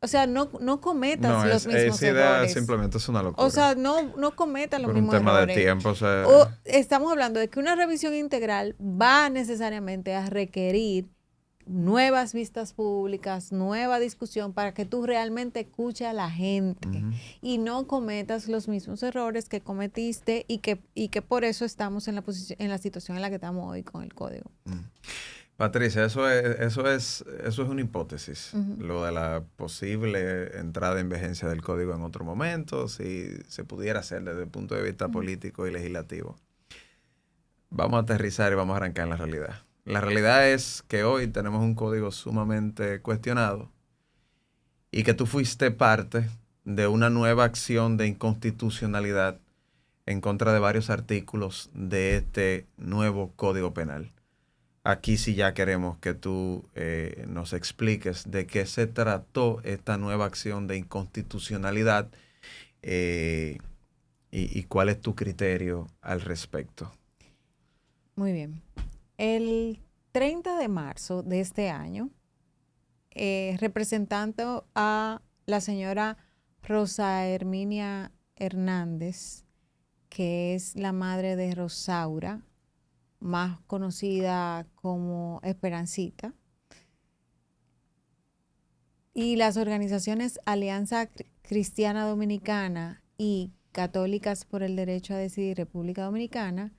S4: O sea, no cometas
S3: No,
S4: los mismos
S3: esa idea
S4: errores.
S3: simplemente es una locura.
S4: O sea, no cometas los
S3: por un
S4: mismos
S3: tema
S4: errores.
S3: de tiempo. O sea,
S4: O estamos hablando de que una revisión integral va necesariamente a requerir nuevas vistas públicas, nueva discusión para que tú realmente escuches a la gente y no cometas los mismos errores que cometiste y que por eso estamos en la situación en la que estamos hoy con el código.
S3: Patricia, eso es una hipótesis, lo de la posible entrada en vigencia del código en otro momento, si se pudiera hacer desde el punto de vista político y legislativo. Vamos a aterrizar y vamos a arrancar en la realidad. La realidad es que hoy tenemos un código sumamente cuestionado y que tú fuiste parte de una nueva acción de inconstitucionalidad en contra de varios artículos de este nuevo Código Penal. Aquí sí ya queremos que tú nos expliques de qué se trató esta nueva acción de inconstitucionalidad y cuál es tu criterio al respecto.
S4: Muy bien. El 30 de marzo de este año, representando a la señora Rosa Herminia Hernández, que es la madre de Rosaura, más conocida como Esperancita, y las organizaciones Alianza Cristiana Dominicana y Católicas por el Derecho a Decidir República Dominicana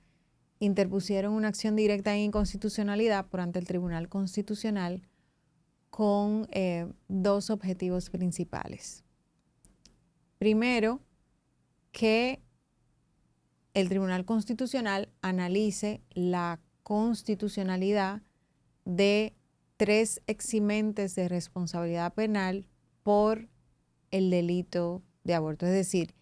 S4: interpusieron una acción directa en inconstitucionalidad por ante el Tribunal Constitucional con dos objetivos principales. Primero, que el Tribunal Constitucional analice la constitucionalidad de 3 eximentes de responsabilidad penal por el delito de aborto. Es decir,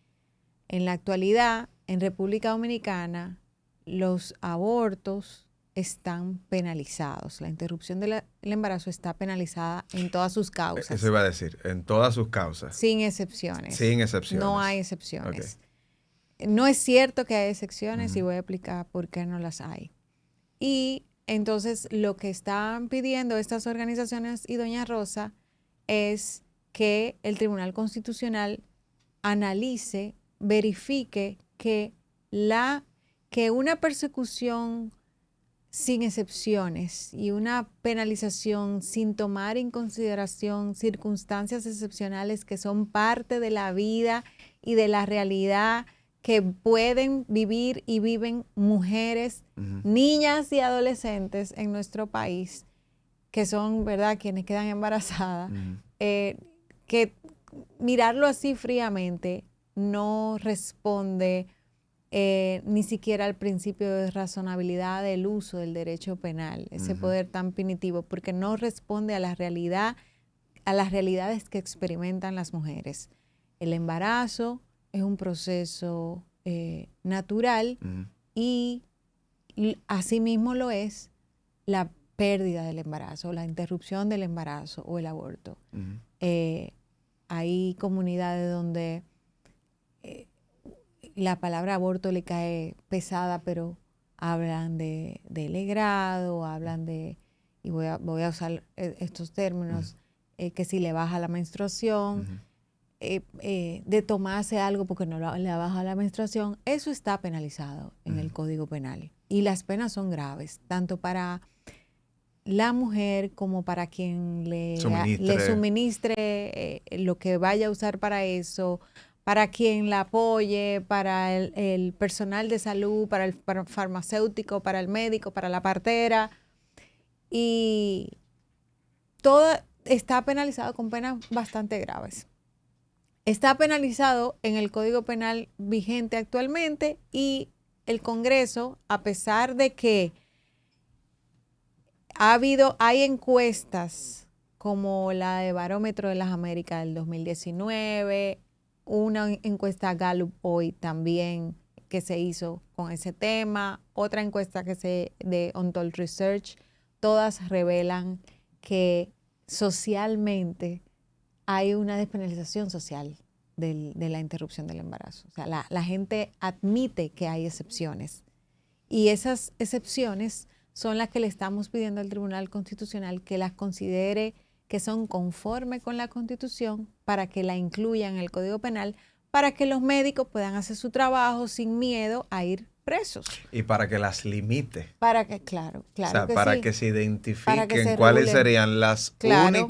S4: en la actualidad, en República Dominicana, los abortos están penalizados. La interrupción del embarazo está penalizada en todas sus causas.
S3: Eso iba a decir, en todas sus causas.
S4: Sin excepciones.
S3: Sin excepciones.
S4: No hay excepciones.
S3: Okay.
S4: No es cierto que hay excepciones y voy a explicar por qué no las hay. Y entonces lo que están pidiendo estas organizaciones y doña Rosa es que el Tribunal Constitucional analice, verifique que una persecución sin excepciones y una penalización sin tomar en consideración circunstancias excepcionales que son parte de la vida y de la realidad que pueden vivir y viven mujeres, niñas y adolescentes en nuestro país, que son, ¿verdad?, quienes quedan embarazadas, que mirarlo así fríamente no responde ni siquiera al principio de razonabilidad del uso del derecho penal, ese poder tan punitivo, porque no responde a la realidad, a las realidades que experimentan las mujeres. El embarazo es un proceso natural y asimismo lo es la pérdida del embarazo, la interrupción del embarazo o el aborto. Hay comunidades donde la palabra aborto le cae pesada, pero hablan de legrado, hablan de, y voy a usar estos términos, que si le baja la menstruación, de tomarse algo porque no le baja la menstruación, eso está penalizado en el Código Penal. Y las penas son graves, tanto para la mujer como para quien le suministre lo que vaya a usar para eso, para quien la apoye, para el personal de salud, para el farmacéutico, para el médico, para la partera. Y todo está penalizado con penas bastante graves. Está penalizado en el Código Penal vigente actualmente y el Congreso, a pesar de que hay encuestas como la de Barómetro de las Américas del 2019, una encuesta Gallup hoy también que se hizo con ese tema, otra encuesta de Untold Research, todas revelan que socialmente hay una despenalización social de la interrupción del embarazo. O sea, la gente admite que hay excepciones y esas excepciones son las que le estamos pidiendo al Tribunal Constitucional que las considere que son conforme con la Constitución para que la incluyan en el Código Penal, para que los médicos puedan hacer su trabajo sin miedo a ir presos.
S3: Y para que las limite.
S4: Para que, claro,
S3: O sea,
S4: que
S3: para
S4: sí.
S3: que se
S4: Para que
S3: identifiquen
S4: se
S3: cuáles
S4: regulen.
S3: serían las
S4: Claro.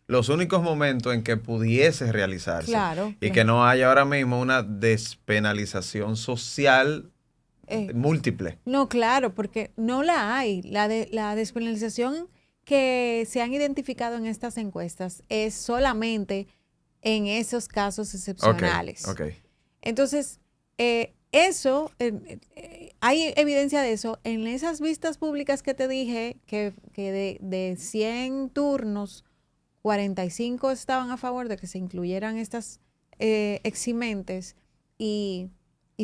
S3: los únicos momentos en que pudiese realizarse.
S4: Claro,
S3: Y
S4: claro.
S3: que no haya ahora mismo una despenalización social múltiple.
S4: No, claro, porque no la hay. La despenalización que se han identificado en estas encuestas es solamente en esos casos excepcionales.
S3: Ok.
S4: Entonces, hay evidencia de eso en esas vistas públicas que te dije, que de 100 turnos, 45 estaban a favor de que se incluyeran estas eximentes y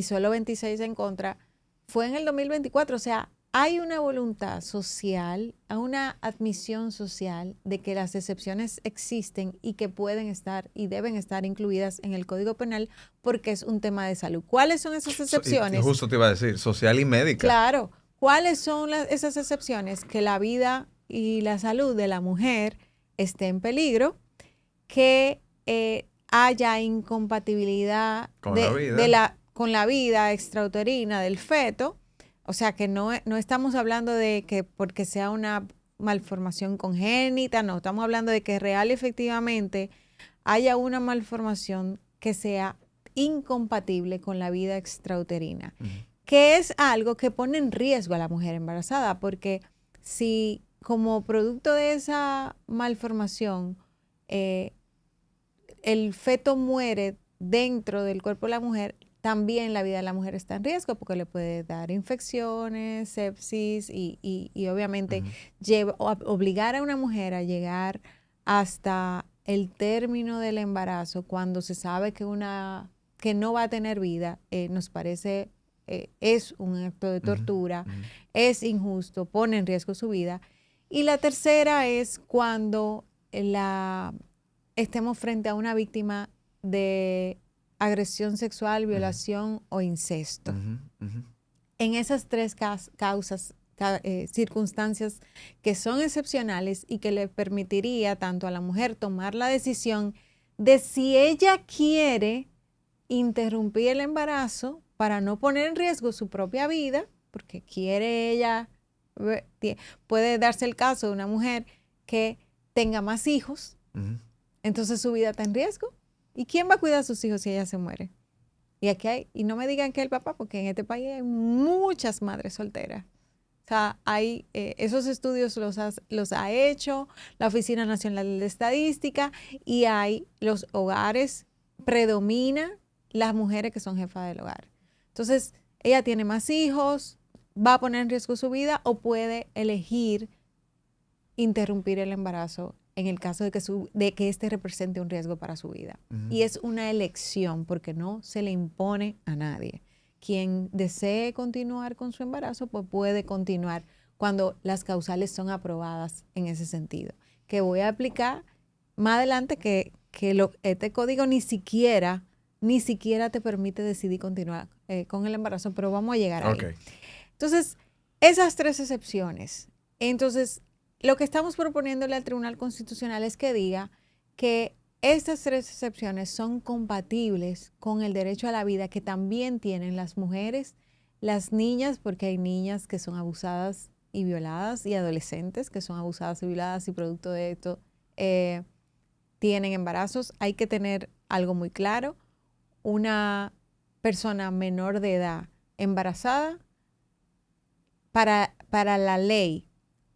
S4: solo 26 en contra. Fue en el 2024, o sea, hay una voluntad social, una admisión social de que las excepciones existen y que pueden estar y deben estar incluidas en el Código Penal porque es un tema de salud. ¿Cuáles son esas excepciones?
S3: Y justo te iba a decir, social y médica.
S4: Claro, ¿cuáles son esas excepciones? Que la vida y la salud de la mujer esté en peligro, que haya incompatibilidad
S3: Con la vida.
S4: con la vida extrauterina del feto. O sea, que no estamos hablando de que porque sea una malformación congénita, no, estamos hablando de que real y efectivamente haya una malformación que sea incompatible con la vida extrauterina, que es algo que pone en riesgo a la mujer embarazada, porque si como producto de esa malformación el feto muere dentro del cuerpo de la mujer, también la vida de la mujer está en riesgo porque le puede dar infecciones, sepsis y obviamente obligar a una mujer a llegar hasta el término del embarazo cuando se sabe que no va a tener vida, nos parece, es un acto de tortura, es injusto, pone en riesgo su vida. Y la tercera es cuando estemos frente a una víctima de agresión sexual, violación o incesto. En esas tres circunstancias que son excepcionales y que le permitiría tanto a la mujer tomar la decisión de si ella quiere interrumpir el embarazo para no poner en riesgo su propia vida, porque quiere ella, puede darse el caso de una mujer que tenga más hijos, entonces su vida está en riesgo. ¿Y quién va a cuidar a sus hijos si ella se muere? Y no me digan que el papá, porque en este país hay muchas madres solteras. O sea, esos estudios los ha hecho la Oficina Nacional de Estadística y los hogares, predominan las mujeres que son jefas del hogar. Entonces, ella tiene más hijos, va a poner en riesgo su vida o puede elegir interrumpir el embarazo en el caso de que este represente un riesgo para su vida. Y es una elección porque no se le impone a nadie. Quien desee continuar con su embarazo, pues puede continuar cuando las causales son aprobadas en ese sentido. Que voy a aplicar más adelante que este código ni siquiera te permite decidir continuar con el embarazo, pero vamos a llegar ahí. Entonces, esas tres excepciones. Entonces, lo que estamos proponiéndole al Tribunal Constitucional es que diga que estas tres excepciones son compatibles con el derecho a la vida que también tienen las mujeres, las niñas, porque hay niñas que son abusadas y violadas, y adolescentes que son abusadas y violadas y producto de esto tienen embarazos. Hay que tener algo muy claro. Una persona menor de edad embarazada, para la ley,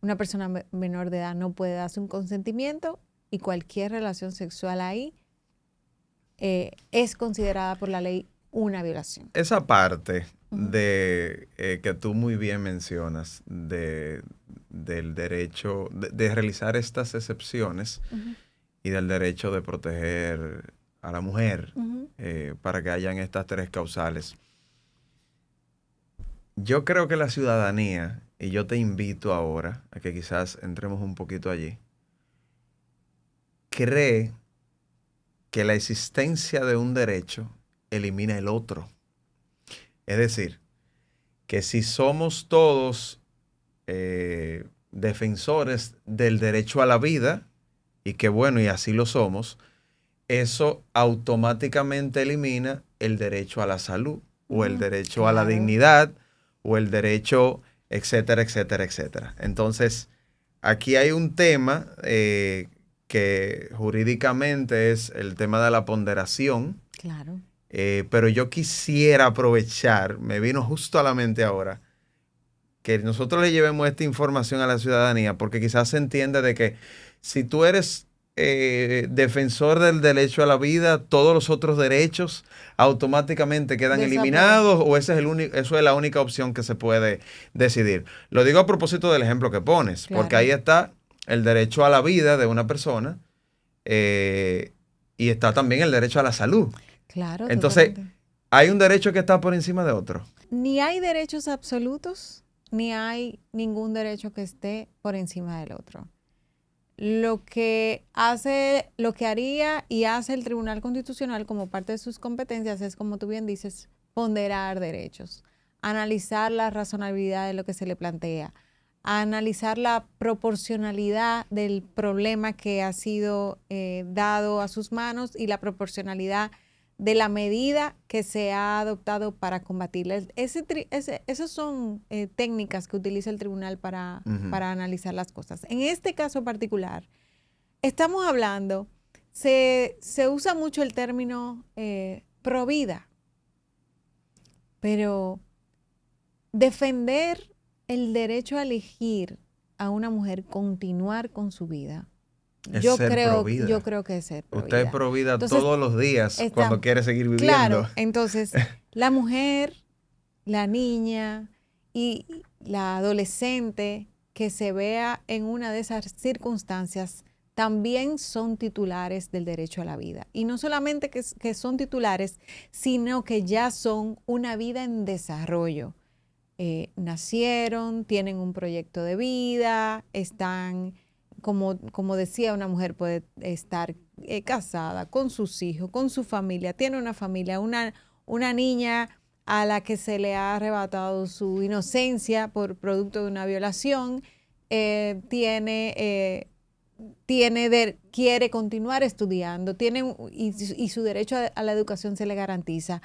S4: una persona menor de edad no puede darse un consentimiento y cualquier relación sexual ahí es considerada por la ley una violación.
S3: Esa parte de que tú muy bien mencionas del derecho de realizar estas excepciones y del derecho de proteger a la mujer para que hayan estas tres causales. Yo creo que la ciudadanía, y yo te invito ahora a que quizás entremos un poquito allí, cree que la existencia de un derecho elimina el otro. Es decir, que si somos todos defensores del derecho a la vida y qué bueno, y así lo somos, eso automáticamente elimina el derecho a la salud, o el derecho a la dignidad, o el derecho, etcétera, etcétera, etcétera. Entonces, aquí hay un tema que jurídicamente es el tema de la ponderación.
S4: Claro.
S3: Pero yo quisiera aprovechar, me vino justo a la mente ahora, que nosotros le llevemos esta información a la ciudadanía, porque quizás se entiende de que si tú eres defensor del derecho a la vida, todos los otros derechos automáticamente quedan eliminados, o ese es eso es la única opción que se puede decidir. Lo digo a propósito del ejemplo que pones, porque ahí está el derecho a la vida de una persona y está también el derecho a la salud.
S4: Claro.
S3: Entonces,
S4: totalmente.
S3: ¿hay un derecho que está por encima de otro?
S4: Ni hay derechos absolutos, ni hay ningún derecho que esté por encima del otro. Lo que haría y hace el Tribunal Constitucional como parte de sus competencias es, como tú bien dices, ponderar derechos, analizar la razonabilidad de lo que se le plantea, analizar la proporcionalidad del problema que ha sido dado a sus manos y la proporcionalidad de la medida que se ha adoptado para combatirla. Esas son técnicas que utiliza el tribunal para analizar las cosas. En este caso particular, estamos hablando, se usa mucho el término provida, pero defender el derecho a elegir a una mujer continuar con su vida, yo creo que es ser provida.
S3: Usted es provida todos los días cuando quiere seguir viviendo.
S4: Claro, entonces la mujer, la niña y la adolescente que se vea en una de esas circunstancias también son titulares del derecho a la vida. Y no solamente que son titulares, sino que ya son una vida en desarrollo. Nacieron, tienen un proyecto de vida, están... Como decía, una mujer puede estar casada con sus hijos, con su familia, tiene una familia, una niña a la que se le ha arrebatado su inocencia por producto de una violación, quiere continuar estudiando, y su derecho a la educación se le garantiza.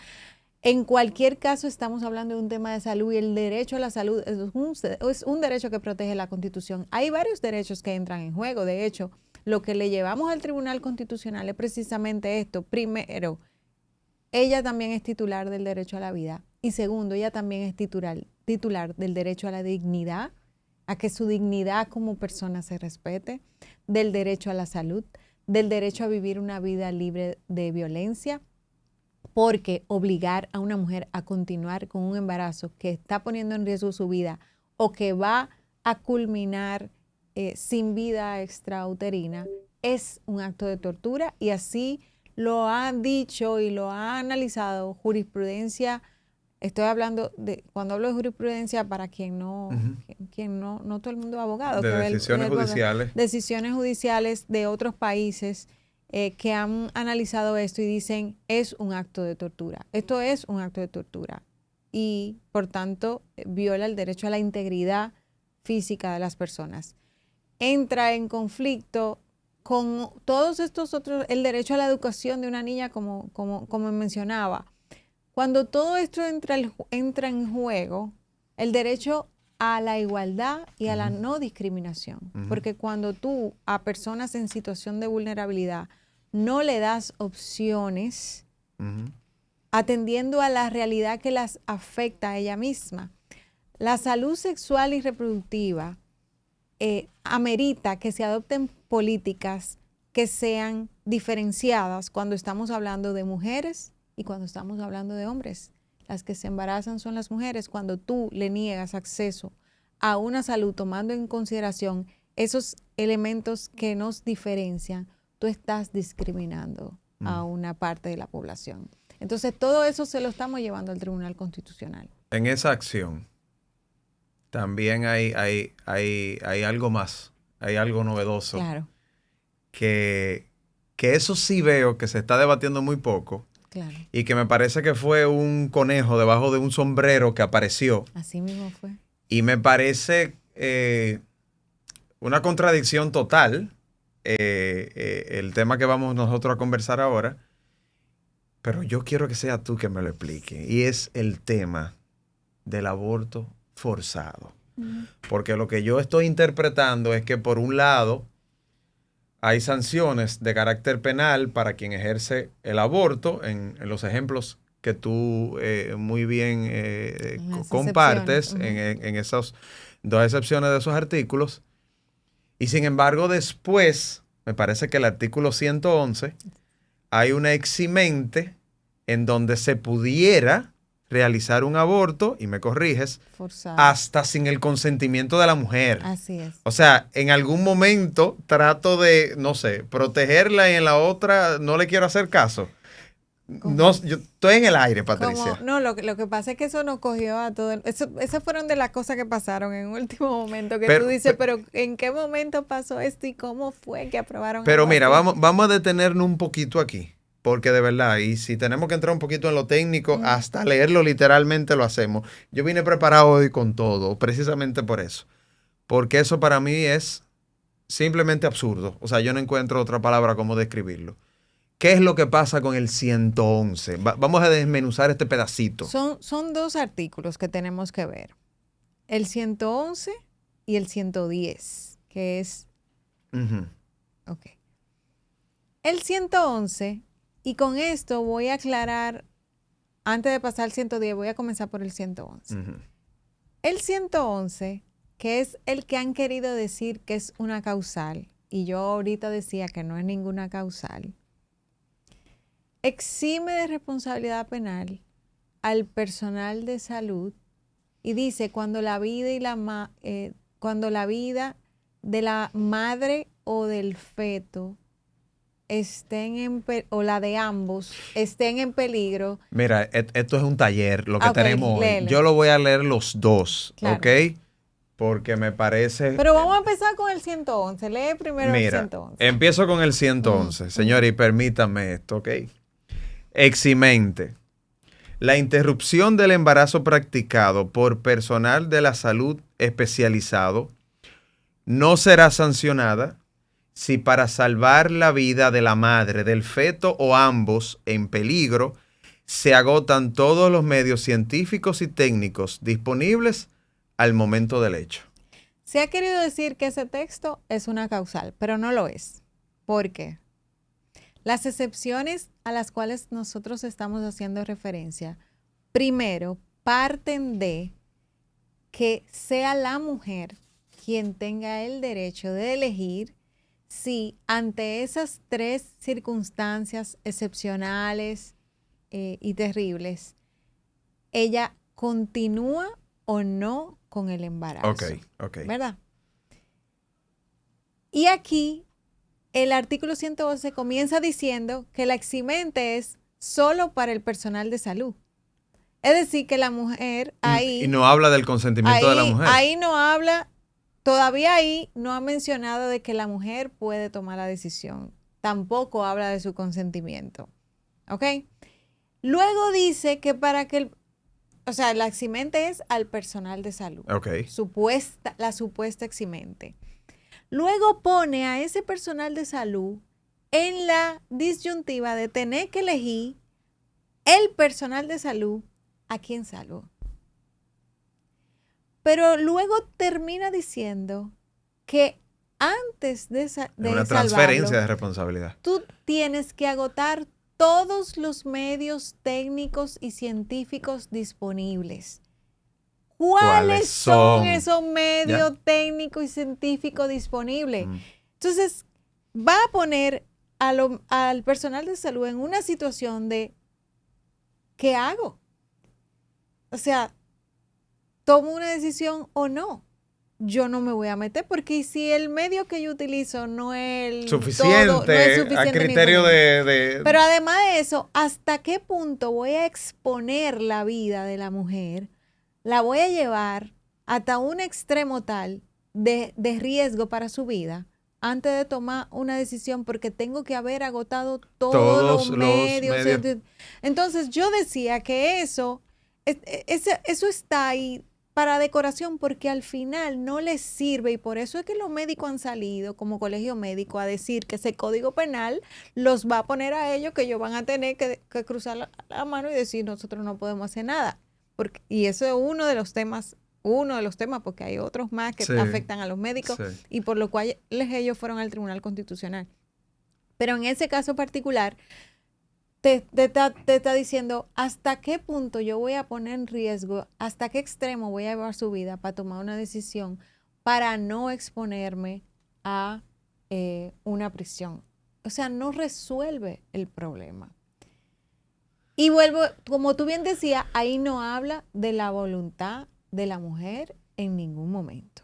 S4: En cualquier caso, estamos hablando de un tema de salud y el derecho a la salud es un derecho que protege la Constitución. Hay varios derechos que entran en juego. De hecho, lo que le llevamos al Tribunal Constitucional es precisamente esto. Primero, ella también es titular del derecho a la vida. Y segundo, ella también es titular del derecho a la dignidad, a que su dignidad como persona se respete, del derecho a la salud, del derecho a vivir una vida libre de violencia. Porque obligar a una mujer a continuar con un embarazo que está poniendo en riesgo su vida o que va a culminar sin vida extrauterina es un acto de tortura, y así lo ha dicho y lo ha analizado jurisprudencia. Estoy hablando cuando hablo de jurisprudencia, para quien no todo el mundo es abogado.
S3: De decisiones judiciales.
S4: Decisiones judiciales de otros países que han analizado esto y dicen es un acto de tortura. Esto es un acto de tortura y, por tanto, viola el derecho a la integridad física de las personas. Entra en conflicto con todos estos otros, el derecho a la educación de una niña, como mencionaba. Cuando todo esto entra en juego, el derecho a la igualdad y a la no discriminación. Porque cuando tú a personas en situación de vulnerabilidad no le das opciones, atendiendo a la realidad que las afecta a ella misma, la salud sexual y reproductiva amerita que se adopten políticas que sean diferenciadas cuando estamos hablando de mujeres y cuando estamos hablando de hombres. Las que se embarazan son las mujeres. Cuando tú le niegas acceso a una salud tomando en consideración esos elementos que nos diferencian, tú estás discriminando a una parte de la población. Entonces, todo eso se lo estamos llevando al Tribunal Constitucional.
S3: En esa acción también hay algo más, hay algo novedoso.
S4: Claro.
S3: Que eso sí veo que se está debatiendo muy poco.
S4: Claro.
S3: Y que me parece que fue un conejo debajo de un sombrero que apareció.
S4: Así mismo fue.
S3: Y me parece una contradicción total, el tema que vamos nosotros a conversar ahora, pero yo quiero que sea tú que me lo explique. Y es el tema del aborto forzado. Porque lo que yo estoy interpretando es que por un lado hay sanciones de carácter penal para quien ejerce el aborto en los ejemplos que tú muy bien compartes en esas dos excepciones de esos artículos. Y sin embargo, después, me parece que el artículo 111, hay una eximente en donde se pudiera realizar un aborto, y me corriges,
S4: Forzado.
S3: hasta sin el consentimiento de la mujer.
S4: Así es.
S3: O sea, en algún momento trato de, no sé, protegerla y en la otra no le quiero hacer caso. No, yo estoy en el aire, Patricia.
S4: No, lo que pasa es que eso nos cogió a todo. Esas fueron de las cosas que pasaron en último momento. Que tú dices, pero ¿en qué momento pasó esto y cómo fue que aprobaron?
S3: Pero mira, vamos a detenernos un poquito aquí. Porque de verdad, y si tenemos que entrar un poquito en lo técnico, hasta leerlo literalmente lo hacemos. Yo vine preparado hoy con todo, precisamente por eso. Porque eso para mí es simplemente absurdo. O sea, yo no encuentro otra palabra como describirlo. ¿Qué es lo que pasa con el 111? Vamos a desmenuzar este pedacito.
S4: Son dos artículos que tenemos que ver. El 111 y el 110, que es... Ok. El 111, y con esto voy a aclarar, antes de pasar al 110, voy a comenzar por el 111. El 111, que es el que han querido decir que es una causal, y yo ahorita decía que no es ninguna causal, exime de responsabilidad penal al personal de salud y dice cuando la vida de la madre o del feto o la de ambos estén en peligro.
S3: Mira, esto es un taller, lo que tenemos hoy.
S4: Léelo.
S3: Yo lo voy a leer los dos,
S4: claro.
S3: ¿ok? Porque me parece...
S4: Pero vamos a empezar con el 111. Lee primero el 111.
S3: Empiezo con el 111, señor, y permítame esto, ¿ok? Eximente. La interrupción del embarazo practicado por personal de la salud especializado no será sancionada si para salvar la vida de la madre, del feto o ambos en peligro, se agotan todos los medios científicos y técnicos disponibles al momento del hecho.
S4: Se ha querido decir que ese texto es una causal, pero no lo es. ¿Por qué? Las excepciones a las cuales nosotros estamos haciendo referencia, primero, parten de que sea la mujer quien tenga el derecho de elegir si ante esas tres circunstancias excepcionales y terribles, ella continúa o no con el embarazo.
S3: Ok.
S4: ¿Verdad? Y aquí el artículo 111 comienza diciendo que la eximente es solo para el personal de salud. Es decir, que la mujer ahí...
S3: Y no habla del consentimiento de la mujer.
S4: Ahí no habla, todavía ahí no ha mencionado de que la mujer puede tomar la decisión. Tampoco habla de su consentimiento. ¿Ok? Luego dice que para que la eximente es al personal de salud.
S3: Ok.
S4: La supuesta eximente. Luego pone a ese personal de salud en la disyuntiva de tener que elegir el personal de salud a quién salvó. Pero luego termina diciendo que antes de
S3: una transferencia de responsabilidad.
S4: Tú tienes que agotar todos los medios técnicos y científicos disponibles. ¿Cuáles son esos medios técnicos y científicos disponibles? Entonces, va a poner al personal de salud en una situación de ¿qué hago? O sea, ¿tomo una decisión o no? Yo no me voy a meter porque si el medio que yo utilizo no es suficiente
S3: a criterio de...
S4: Pero además de eso, ¿hasta qué punto voy a exponer la vida de la mujer? La voy a llevar hasta un extremo tal de riesgo para su vida antes de tomar una decisión porque tengo que haber agotado todos los medios. Entonces yo decía que eso está ahí para decoración, porque al final no les sirve, y por eso es que los médicos han salido como colegio médico a decir que ese código penal los va a poner a ellos, que ellos van a tener que cruzar la mano y decir nosotros no podemos hacer nada. Y eso es uno de los temas, porque hay otros más que afectan a los médicos, y por lo cual ellos fueron al Tribunal Constitucional. Pero en ese caso particular, te está diciendo hasta qué punto yo voy a poner en riesgo, hasta qué extremo voy a llevar su vida para tomar una decisión para no exponerme a una prisión. O sea, no resuelve el problema. Y vuelvo, como tú bien decías, ahí no habla de la voluntad de la mujer en ningún momento.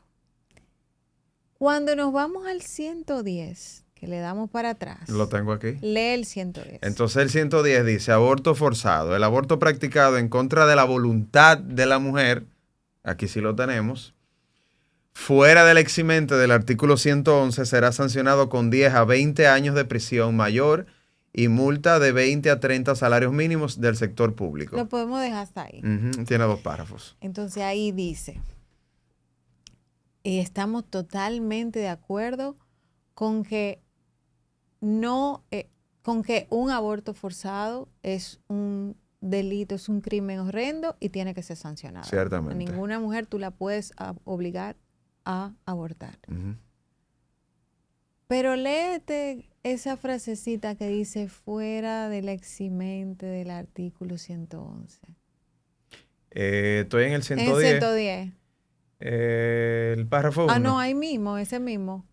S4: Cuando nos vamos al 110, que le damos para atrás.
S3: Lo tengo aquí.
S4: Lee el 110.
S3: Entonces el 110 dice, aborto forzado. El aborto practicado en contra de la voluntad de la mujer, aquí sí lo tenemos, fuera del eximente del artículo 111, será sancionado con 10 a 20 años de prisión mayor y multa de 20 a 30 salarios mínimos del sector público.
S4: Lo podemos dejar hasta ahí.
S3: Tiene 2 párrafos.
S4: Entonces ahí dice, y estamos totalmente de acuerdo con que con que un aborto forzado es un delito, es un crimen horrendo y tiene que ser sancionado.
S3: Ciertamente.
S4: A ninguna mujer tú la puedes obligar a abortar. Pero léete esa frasecita que dice fuera del eximente del artículo 111.
S3: Estoy en el 110.
S4: En el 110.
S3: El párrafo 1.
S4: No, ahí mismo, ese mismo.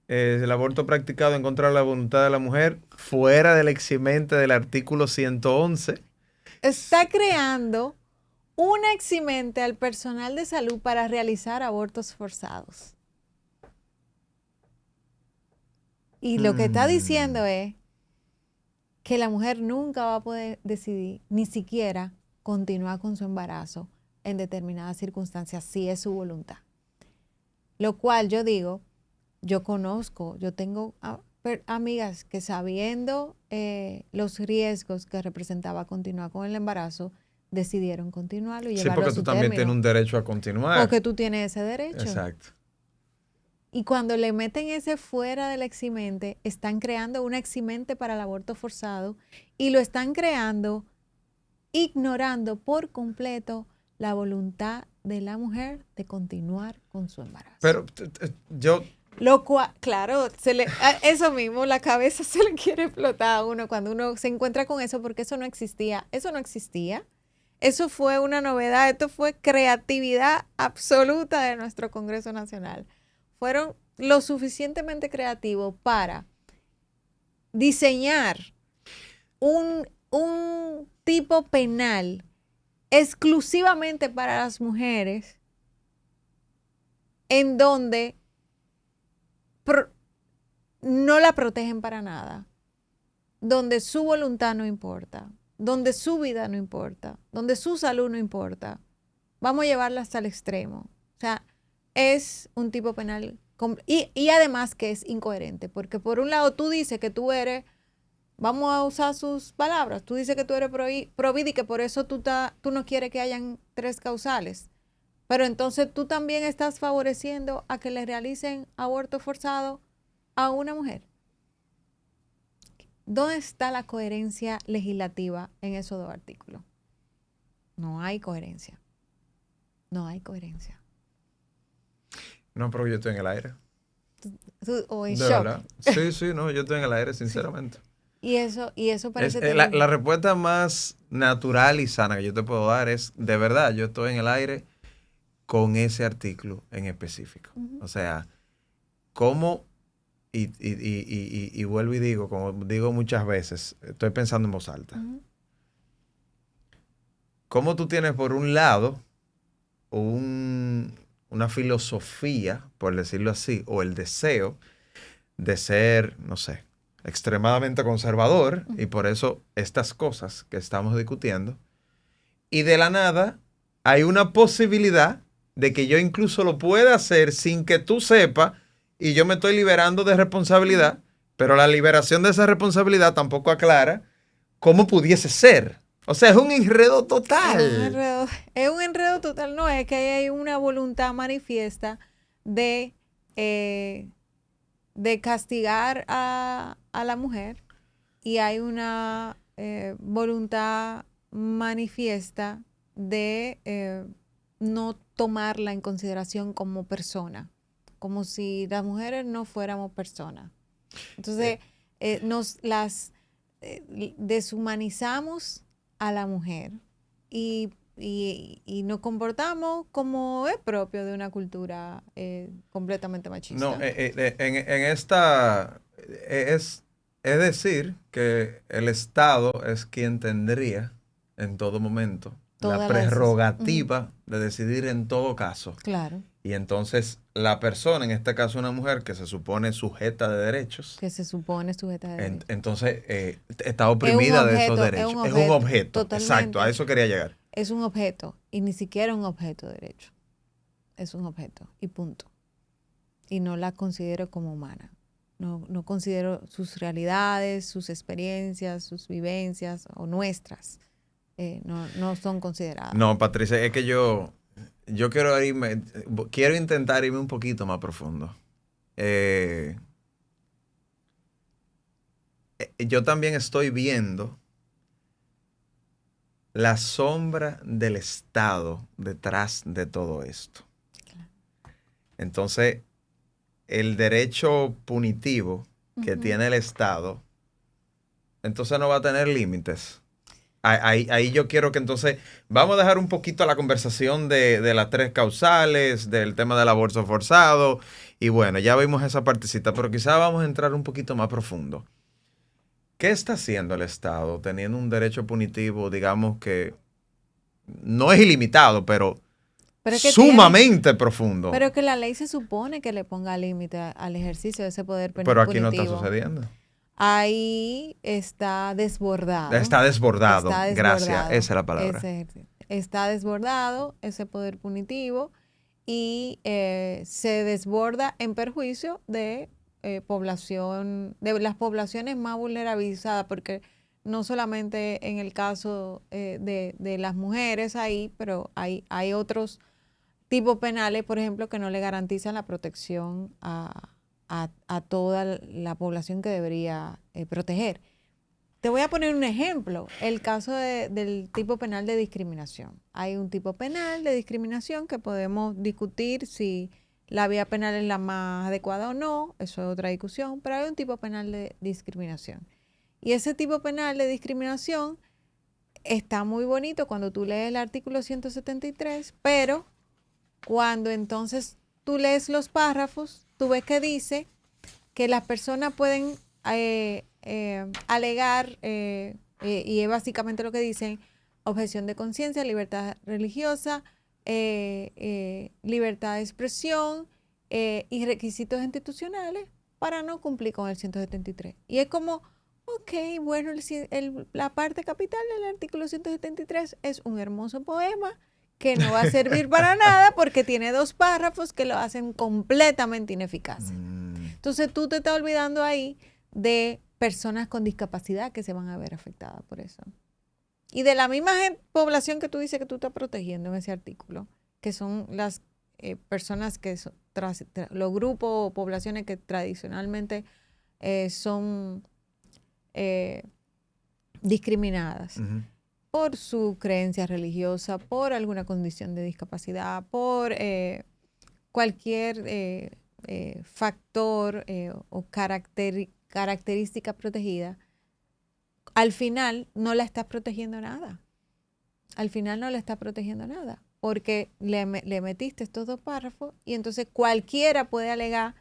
S3: El aborto practicado en contra de la voluntad de la mujer fuera del eximente del artículo 111.
S4: Está creando una eximente al personal de salud para realizar abortos forzados. Y lo que está diciendo es que la mujer nunca va a poder decidir, ni siquiera continuar con su embarazo en determinadas circunstancias, si es su voluntad. Lo cual yo digo, yo tengo amigas que sabiendo los riesgos que representaba continuar con el embarazo, decidieron continuarlo y llevarlo a su término. Sí, porque tú también
S3: tienes un derecho a continuar.
S4: Porque tú tienes ese derecho.
S3: Exacto.
S4: Y cuando le meten ese fuera del eximente, están creando una eximente para el aborto forzado y lo están creando ignorando por completo la voluntad de la mujer de continuar con su embarazo.
S3: Pero yo...
S4: Lo cual, claro, eso mismo, la cabeza se le quiere explotar a uno cuando uno se encuentra con eso, porque eso no existía. Eso no existía. Eso fue una novedad. Esto fue creatividad absoluta de nuestro Congreso Nacional. Fueron lo suficientemente creativos para diseñar un tipo penal exclusivamente para las mujeres en donde no la protegen para nada, donde su voluntad no importa, donde su vida no importa, donde su salud no importa. Vamos a llevarla hasta el extremo. O sea, es un tipo penal y además que es incoherente, porque por un lado tú dices que tú eres, vamos a usar sus palabras, tú dices que tú eres pro vida y que por eso tú no quieres que hayan 3 causales. Pero entonces tú también estás favoreciendo a que le realicen aborto forzado a una mujer. ¿Dónde está la coherencia legislativa en esos 2 artículos? No hay coherencia. No hay coherencia.
S3: No, pero yo estoy en el aire.
S4: O en
S3: de
S4: shock.
S3: Verdad. Sí, no, yo estoy en el aire, sinceramente.
S4: Sí. Y eso parece...
S3: La respuesta más natural y sana que yo te puedo dar es, de verdad, yo estoy en el aire con ese artículo en específico. O sea, ¿cómo? Y vuelvo y digo, como digo muchas veces, estoy pensando en voz alta. ¿Cómo tú tienes por un lado una filosofía, por decirlo así, o el deseo de ser, no sé, extremadamente conservador, y por eso estas cosas que estamos discutiendo, y de la nada hay una posibilidad de que yo incluso lo pueda hacer sin que tú sepas y yo me estoy liberando de responsabilidad, pero la liberación de esa responsabilidad tampoco aclara cómo pudiese ser O sea, es un enredo total.
S4: Es un enredo total, no, es que hay una voluntad manifiesta de castigar a la mujer y hay una voluntad manifiesta de no tomarla en consideración como persona, como si las mujeres no fuéramos personas. Entonces, deshumanizamos a la mujer y nos comportamos como es propio de una cultura completamente machista.
S3: No, en esta es decir que el Estado es quien tendría en todo momento
S4: Toda
S3: la
S4: la decisión.
S3: prerrogativa de decidir en todo caso.
S4: Claro,
S3: Y entonces la persona, en este caso una mujer que se supone sujeta de derechos,
S4: que se supone sujeta de derecho.
S3: entonces está oprimida de esos derechos. Es un objeto.
S4: Totalmente.
S3: Exacto, a eso quería llegar.
S4: Es un objeto y ni siquiera un objeto de derecho. Es un objeto y punto. Y no la considero como humana. No considero sus realidades, sus experiencias, sus vivencias o nuestras. No son consideradas.
S3: No, Patricia, es que yo quiero intentar irme un poquito más profundo. Yo también estoy viendo la sombra del Estado detrás de todo esto.
S4: Claro.
S3: Entonces, el derecho punitivo que tiene el Estado, entonces no va a tener límites. Ahí yo quiero que entonces, vamos a dejar un poquito la conversación de las 3 causales, del tema del aborto forzado, y bueno, ya vimos esa partecita, pero quizás vamos a entrar un poquito más profundo. ¿Qué está haciendo el Estado teniendo un derecho punitivo, digamos que no es ilimitado, pero
S4: es que
S3: sumamente profundo?
S4: Pero que la ley se supone que le ponga límite al ejercicio de ese poder punitivo.
S3: Pero aquí no está sucediendo.
S4: Ahí está desbordado.
S3: Está desbordado. Gracias, esa es la palabra.
S4: Está desbordado ese poder punitivo y se desborda en perjuicio de población, de las poblaciones más vulnerabilizadas, porque no solamente en el caso de las mujeres ahí, pero hay otros tipos penales, por ejemplo, que no le garantizan la protección a toda la población que debería proteger. Te voy a poner un ejemplo, el caso del tipo penal de discriminación. Hay un tipo penal de discriminación que podemos discutir si la vía penal es la más adecuada o no, eso es otra discusión, pero hay un tipo penal de discriminación. Y ese tipo penal de discriminación está muy bonito cuando tú lees el artículo 173, pero cuando entonces tú lees los párrafos, tú ves que dice que las personas pueden alegar, y es básicamente lo que dicen, objeción de conciencia, libertad religiosa, libertad de expresión y requisitos institucionales para no cumplir con el 173. Y es como, ok, bueno, la parte capital del artículo 173 es un hermoso poema que no va a servir para nada porque tiene 2 párrafos que lo hacen completamente ineficaces. Entonces tú te estás olvidando ahí de personas con discapacidad que se van a ver afectadas por eso. Y de la misma población que tú dices que tú estás protegiendo en ese artículo, que son las personas que son los grupos o poblaciones que tradicionalmente son discriminadas. Por su creencia religiosa, por alguna condición de discapacidad, por cualquier factor o característica protegida, al final no la estás protegiendo nada. Al final no la estás protegiendo nada, porque le metiste estos 2 párrafos y entonces cualquiera puede alegar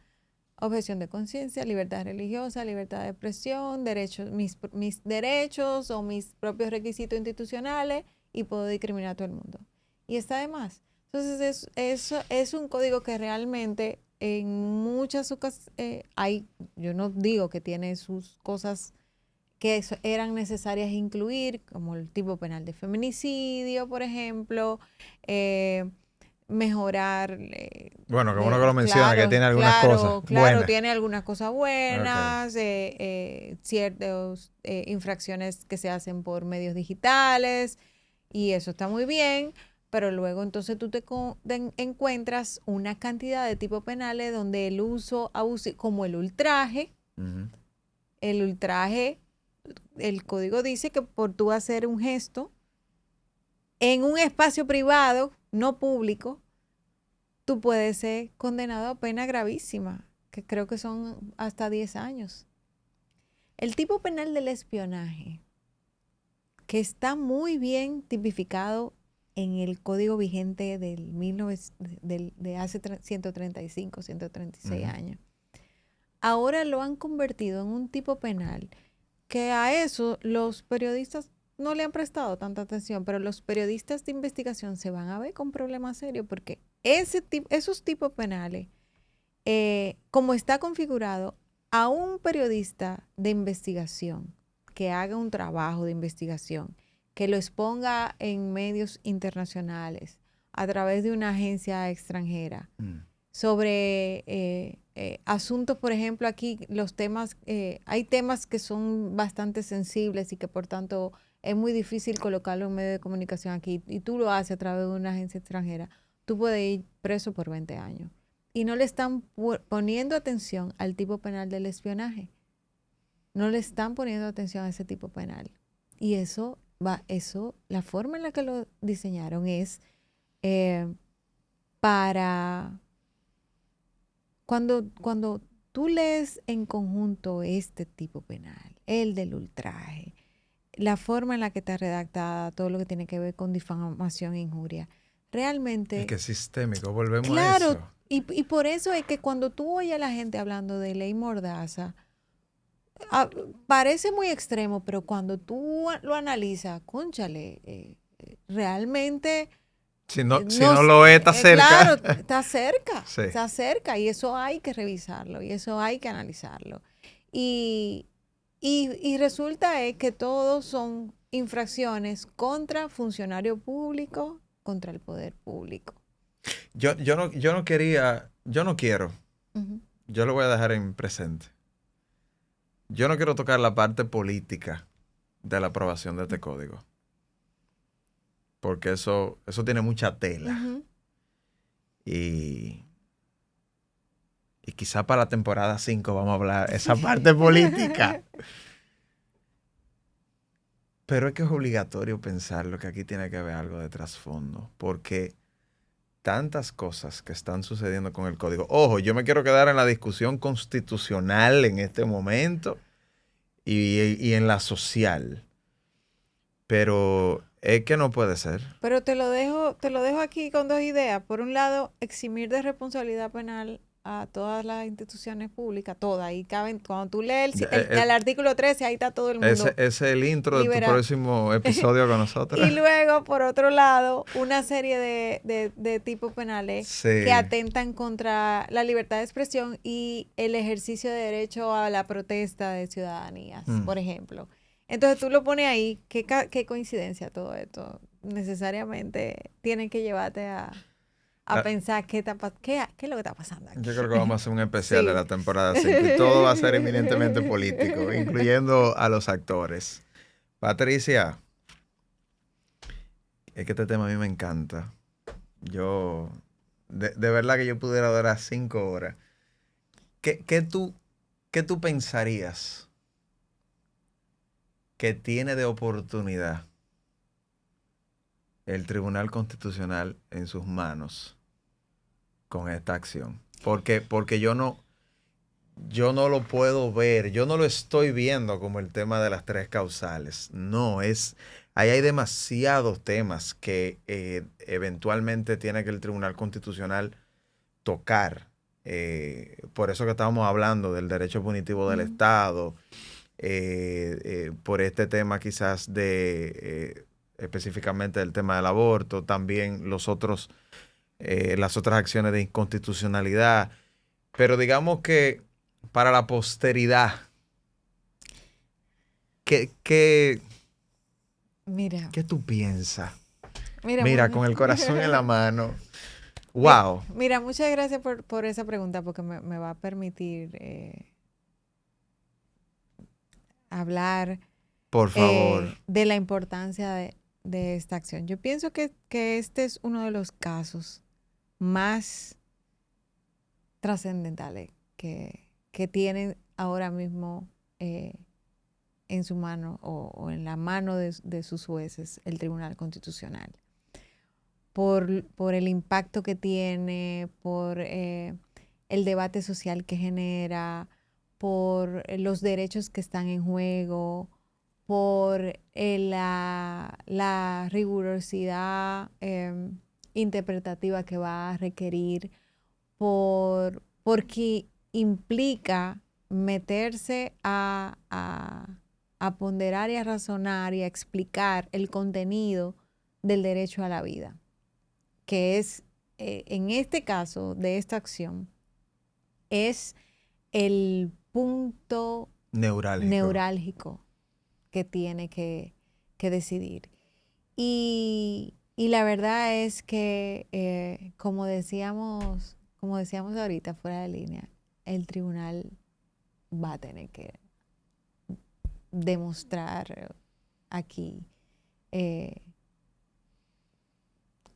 S4: objeción de conciencia, libertad religiosa, libertad de expresión, mis derechos o mis propios requisitos institucionales y puedo discriminar a todo el mundo. Y está de más. Entonces, eso es un código que realmente en muchas ocasiones yo no digo que tiene sus cosas que eran necesarias incluir, como el tipo penal de feminicidio, por ejemplo, mejorar.
S3: Bueno, que uno que lo menciona, que tiene algunas cosas buenas.
S4: Tiene algunas cosas buenas, ciertas infracciones que se hacen por medios digitales, y eso está muy bien, pero luego entonces tú te encuentras una cantidad de tipos penales donde el uso abusivo, como el ultraje, el código dice que por tú hacer un gesto en un espacio privado, no público, tú puedes ser condenado a pena gravísima, que creo que son hasta 10 años. El tipo penal del espionaje, que está muy bien tipificado en el código vigente de hace 135, 136 años, ahora lo han convertido en un tipo penal que a eso los periodistas no le han prestado tanta atención, pero los periodistas de investigación se van a ver con problemas serios porque esos tipos penales, como está configurado, a un periodista de investigación que haga un trabajo de investigación, que lo exponga en medios internacionales, a través de una agencia extranjera, sobre asuntos, por ejemplo, aquí los temas, hay temas que son bastante sensibles y que por tanto es muy difícil colocarlo en medio de comunicación aquí, y tú lo haces a través de una agencia extranjera, tú puedes ir preso por 20 años. Y no le están poniendo atención al tipo penal del espionaje. No le están poniendo atención a ese tipo penal. Y la forma en la que lo diseñaron es para... Cuando tú lees en conjunto este tipo penal, el del ultraje, la forma en la que está redactada, todo lo que tiene que ver con difamación e injuria, realmente...
S3: Es que es sistémico, volvemos a eso.
S4: Claro, y por eso es que cuando tú oyes a la gente hablando de ley mordaza, parece muy extremo, pero cuando tú lo analizas, cónchale, realmente...
S3: Si no lo es, está cerca.
S4: Claro, está cerca,
S3: Sí.
S4: está cerca, y eso hay que revisarlo, y eso hay que analizarlo. Y resulta que todos son infracciones contra funcionario público, contra el poder público.
S3: Yo no quiero, yo lo voy a dejar en presente. Yo no quiero tocar la parte política de la aprobación de este código. Porque eso tiene mucha tela. Y quizá para la temporada 5 vamos a hablar esa parte política. Pero es que es obligatorio pensarlo, que aquí tiene que haber algo de trasfondo. Porque tantas cosas que están sucediendo con el código. Ojo, yo me quiero quedar en la discusión constitucional en este momento y en la social. Pero es que no puede ser.
S4: Pero te lo dejo aquí con dos ideas. Por un lado, eximir de responsabilidad penal a todas las instituciones públicas, todas. Ahí caben, cuando tú lees el artículo 13, ahí está todo el mundo.
S3: Ese es el intro de tu próximo episodio con nosotros.
S4: Y luego, por otro lado, una serie de tipos penales que atentan contra la libertad de expresión y el ejercicio de derecho a la protesta de ciudadanías, por ejemplo. Entonces tú lo pones ahí, qué coincidencia todo esto. Necesariamente tienen que llevarte a pensar qué es lo que está pasando aquí.
S3: Yo creo que vamos a hacer un especial de la temporada 5 y todo va a ser eminentemente político, incluyendo a los actores. Patricia, es que este tema a mí me encanta. Yo, de verdad que yo pudiera durar 5 horas. ¿Qué tú pensarías que tiene de oportunidad el Tribunal Constitucional en sus manos con esta acción? Porque yo no lo puedo ver, yo no lo estoy viendo como el tema de las 3 causales. No, ahí hay demasiados temas que eventualmente tiene que el Tribunal Constitucional tocar. Por eso que estábamos hablando del derecho punitivo del Estado, por este tema quizás específicamente del tema del aborto, también las otras acciones de inconstitucionalidad. Pero digamos que para la posteridad, ¿qué tú piensas? Mira, con el corazón en la mano, Wow.
S4: Mira, muchas gracias por esa pregunta porque me va a permitir hablar
S3: Por favor.
S4: de la importancia de esta acción. Yo pienso que este es uno de los casos más trascendentales que tienen ahora mismo en su mano o en la mano de sus jueces el Tribunal Constitucional. Por el impacto que tiene, por el debate social que genera, por los derechos que están en juego, por la rigurosidad interpretativa que va a requerir, porque implica meterse a ponderar y a razonar y a explicar el contenido del derecho a la vida, que es, en este caso de esta acción, es el punto neurálgico que tiene que decidir. Y la verdad es que, como decíamos ahorita fuera de línea, el tribunal va a tener que demostrar aquí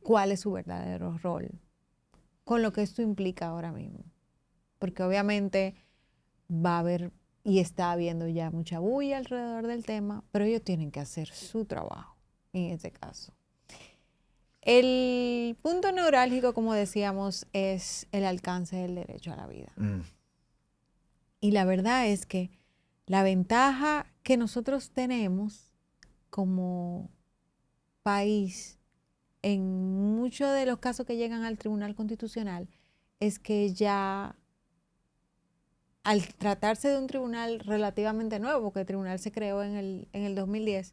S4: cuál es su verdadero rol, con lo que esto implica ahora mismo. Porque obviamente va a haber y está habiendo ya mucha bulla alrededor del tema, pero ellos tienen que hacer su trabajo en este caso. El punto neurálgico, como decíamos, es el alcance del derecho a la vida. Y la verdad es que la ventaja que nosotros tenemos como país en muchos de los casos que llegan al Tribunal Constitucional es que ya, al tratarse de un tribunal relativamente nuevo, porque el tribunal se creó en el 2010,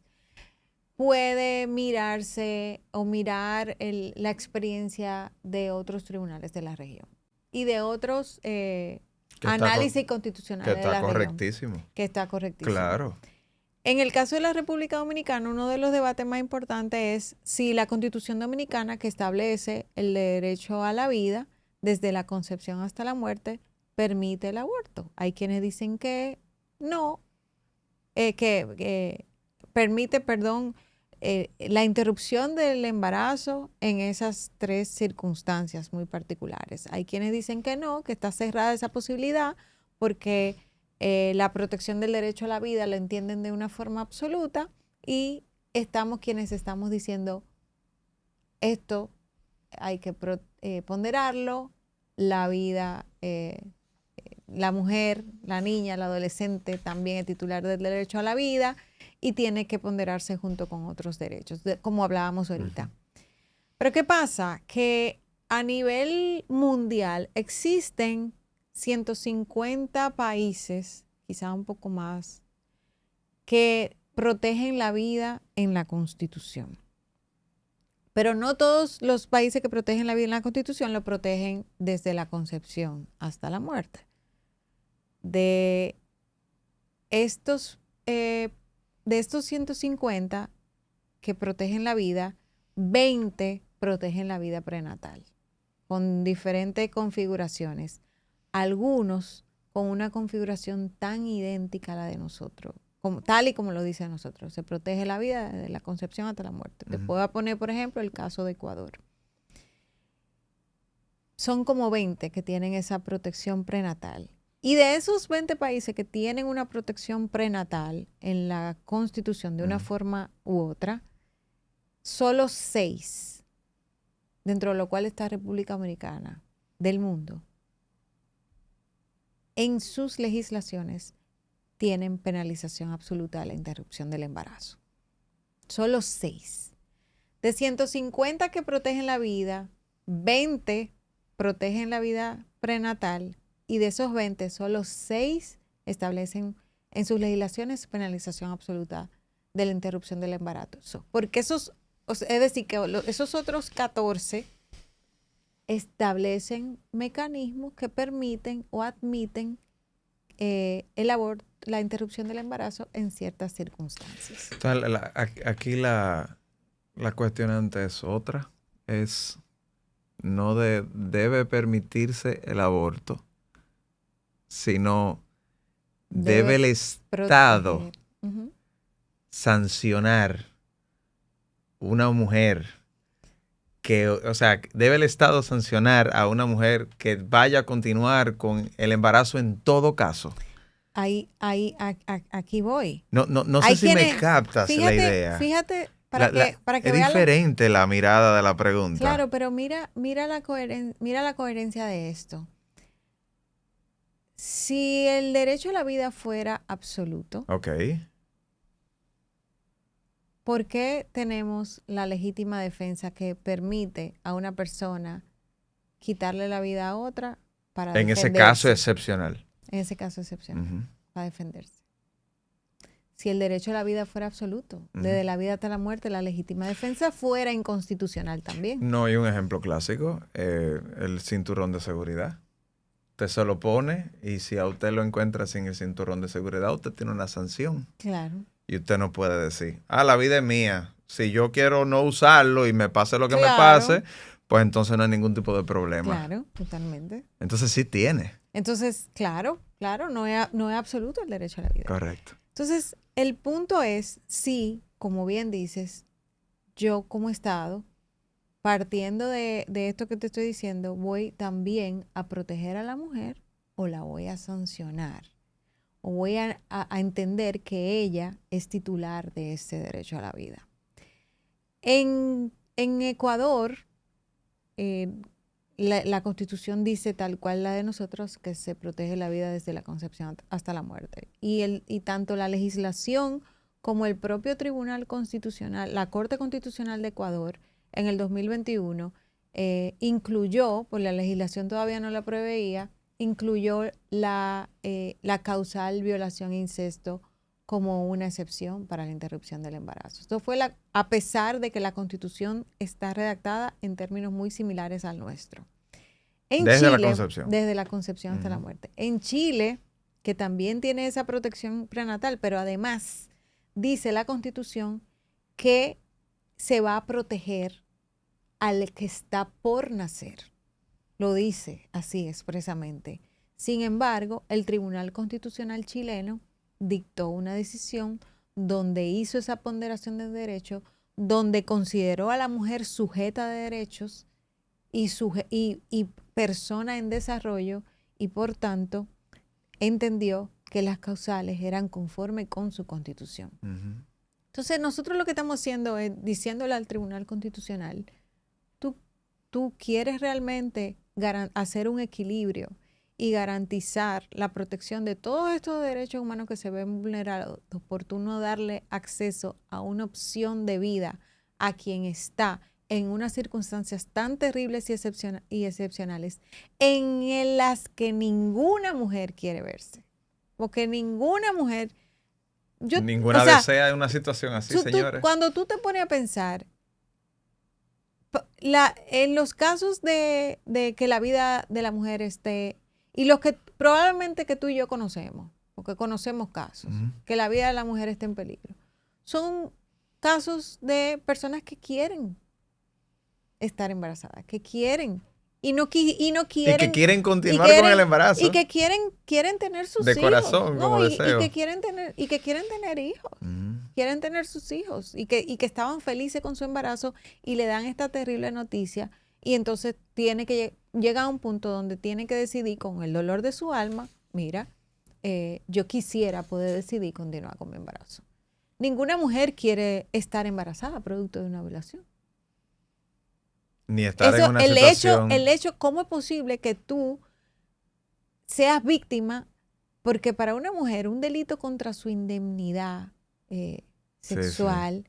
S4: puede mirarse o mirar la experiencia de otros tribunales de la región y de otros análisis constitucionales de la región. Que está correctísimo.
S3: Claro.
S4: En el caso de la República Dominicana, uno de los debates más importantes es si la Constitución Dominicana, que establece el derecho a la vida desde la concepción hasta la muerte, permite el aborto. Hay quienes dicen que no, que permite, la interrupción del embarazo en esas 3 circunstancias muy particulares. Hay quienes dicen que no, que está cerrada esa posibilidad porque la protección del derecho a la vida la entienden de una forma absoluta, y estamos quienes estamos diciendo esto hay que ponderarlo, la vida, la mujer, la niña, la adolescente también es titular del derecho a la vida y tiene que ponderarse junto con otros derechos, como hablábamos ahorita. Pero ¿qué pasa? Que a nivel mundial existen 150 países, quizá un poco más, que protegen la vida en la Constitución. Pero no todos los países que protegen la vida en la Constitución lo protegen desde la concepción hasta la muerte. De estos 150 que protegen la vida, 20 protegen la vida prenatal, con diferentes configuraciones. Algunos con una configuración tan idéntica a la de nosotros, tal y como lo dice a nosotros. Se protege la vida desde la concepción hasta la muerte. Te puedo poner, por ejemplo, el caso de Ecuador. Son como 20 que tienen esa protección prenatal. Y de esos 20 países que tienen una protección prenatal en la Constitución de una forma u otra, solo 6, dentro de lo cual está República Dominicana, del mundo, en sus legislaciones tienen penalización absoluta de la interrupción del embarazo. Solo 6. De 150 que protegen la vida, 20 protegen la vida prenatal, y de esos 20, solo 6 establecen en sus legislaciones penalización absoluta de la interrupción del embarazo. Porque es decir, que esos otros 14 establecen mecanismos que permiten o admiten el aborto, la interrupción del embarazo en ciertas circunstancias.
S3: Entonces, aquí la cuestionante es otra. debe permitirse el aborto, sino debe el Estado
S4: proteger. Ujú.
S3: sancionar una mujer debe el Estado sancionar a una mujer que vaya a continuar con el embarazo en todo caso.
S4: Aquí voy.
S3: No sé
S4: Hay
S3: si me
S4: quienes-
S3: captas la idea.
S4: Fíjate, para que
S3: Es
S4: vean
S3: diferente la mirada de la pregunta.
S4: Claro, pero mira la coherencia de esto. Si el derecho a la vida fuera absoluto,
S3: Ok.
S4: ¿por qué tenemos la legítima defensa que permite a una persona quitarle la vida a otra para
S3: En ese
S4: defenderse?
S3: caso excepcional.
S4: En ese caso excepcional,
S3: Ujú.
S4: para defenderse. Si el derecho a la vida fuera absoluto,
S3: Ujú.
S4: desde la vida hasta la muerte, la legítima defensa fuera inconstitucional también.
S3: No hay un ejemplo clásico, el cinturón de seguridad. Usted se lo pone y si a usted lo encuentra sin el cinturón de seguridad, usted tiene una sanción.
S4: Claro.
S3: Y usted no puede decir, la vida es mía. Si yo quiero no usarlo y me pase lo que me
S4: Claro.
S3: pase, pues entonces no hay ningún tipo de problema.
S4: Claro, totalmente.
S3: Entonces sí tiene.
S4: Entonces, claro, no es absoluto el derecho a la vida.
S3: Correcto.
S4: Entonces, el punto es, sí, como bien dices, yo como Estado, partiendo de esto que te estoy diciendo, voy también a proteger a la mujer o la voy a sancionar. O voy a entender que ella es titular de ese derecho a la vida. En Ecuador, la Constitución dice tal cual la de nosotros que se protege la vida desde la concepción hasta la muerte. Y tanto la legislación como el propio Tribunal Constitucional, la Corte Constitucional de Ecuador, en el 2021, incluyó, pues la legislación todavía no la preveía, incluyó la causal violación e incesto como una excepción para la interrupción del embarazo. Esto fue a pesar de que la Constitución está redactada en términos muy similares al nuestro.
S3: Desde la concepción.
S4: Desde la concepción hasta la muerte. En Chile, que también tiene esa protección prenatal, pero además dice la Constitución que se va a proteger al que está por nacer. Lo dice así expresamente. Sin embargo, el Tribunal Constitucional chileno dictó una decisión donde hizo esa ponderación de derechos, donde consideró a la mujer sujeta de derechos y persona en desarrollo y por tanto entendió que las causales eran conforme con su Constitución.
S3: Ujú.
S4: Entonces nosotros lo que estamos haciendo es diciéndole al Tribunal Constitucional, tú quieres realmente hacer un equilibrio y garantizar la protección de todos estos derechos humanos que se ven vulnerados por tú no darle acceso a una opción de vida a quien está en unas circunstancias tan terribles y excepcionales en las que ninguna mujer quiere verse. Porque ninguna mujer...
S3: Ninguna desea una situación así, señores.
S4: Cuando tú te pones a pensar, en los casos de que la vida de la mujer esté, y los que probablemente que tú y yo conocemos, porque conocemos casos, que la vida de la mujer esté en peligro, son casos de personas que quieren estar embarazadas, que quieren y no quieren
S3: y que quieren continuar con el embarazo.
S4: Y que quieren tener sus
S3: de
S4: hijos.
S3: corazón, como deseo.
S4: Y que quieren tener hijos. Quieren tener sus hijos y que estaban felices con su embarazo y le dan esta terrible noticia y entonces llega a un punto donde tiene que decidir con el dolor de su alma, mira, yo quisiera poder decidir continuar con mi embarazo. Ninguna mujer quiere estar embarazada producto de una violación.
S3: Ni estar en una situación...
S4: El hecho, ¿cómo es posible que tú seas víctima? Porque para una mujer un delito contra su indemnidad sexual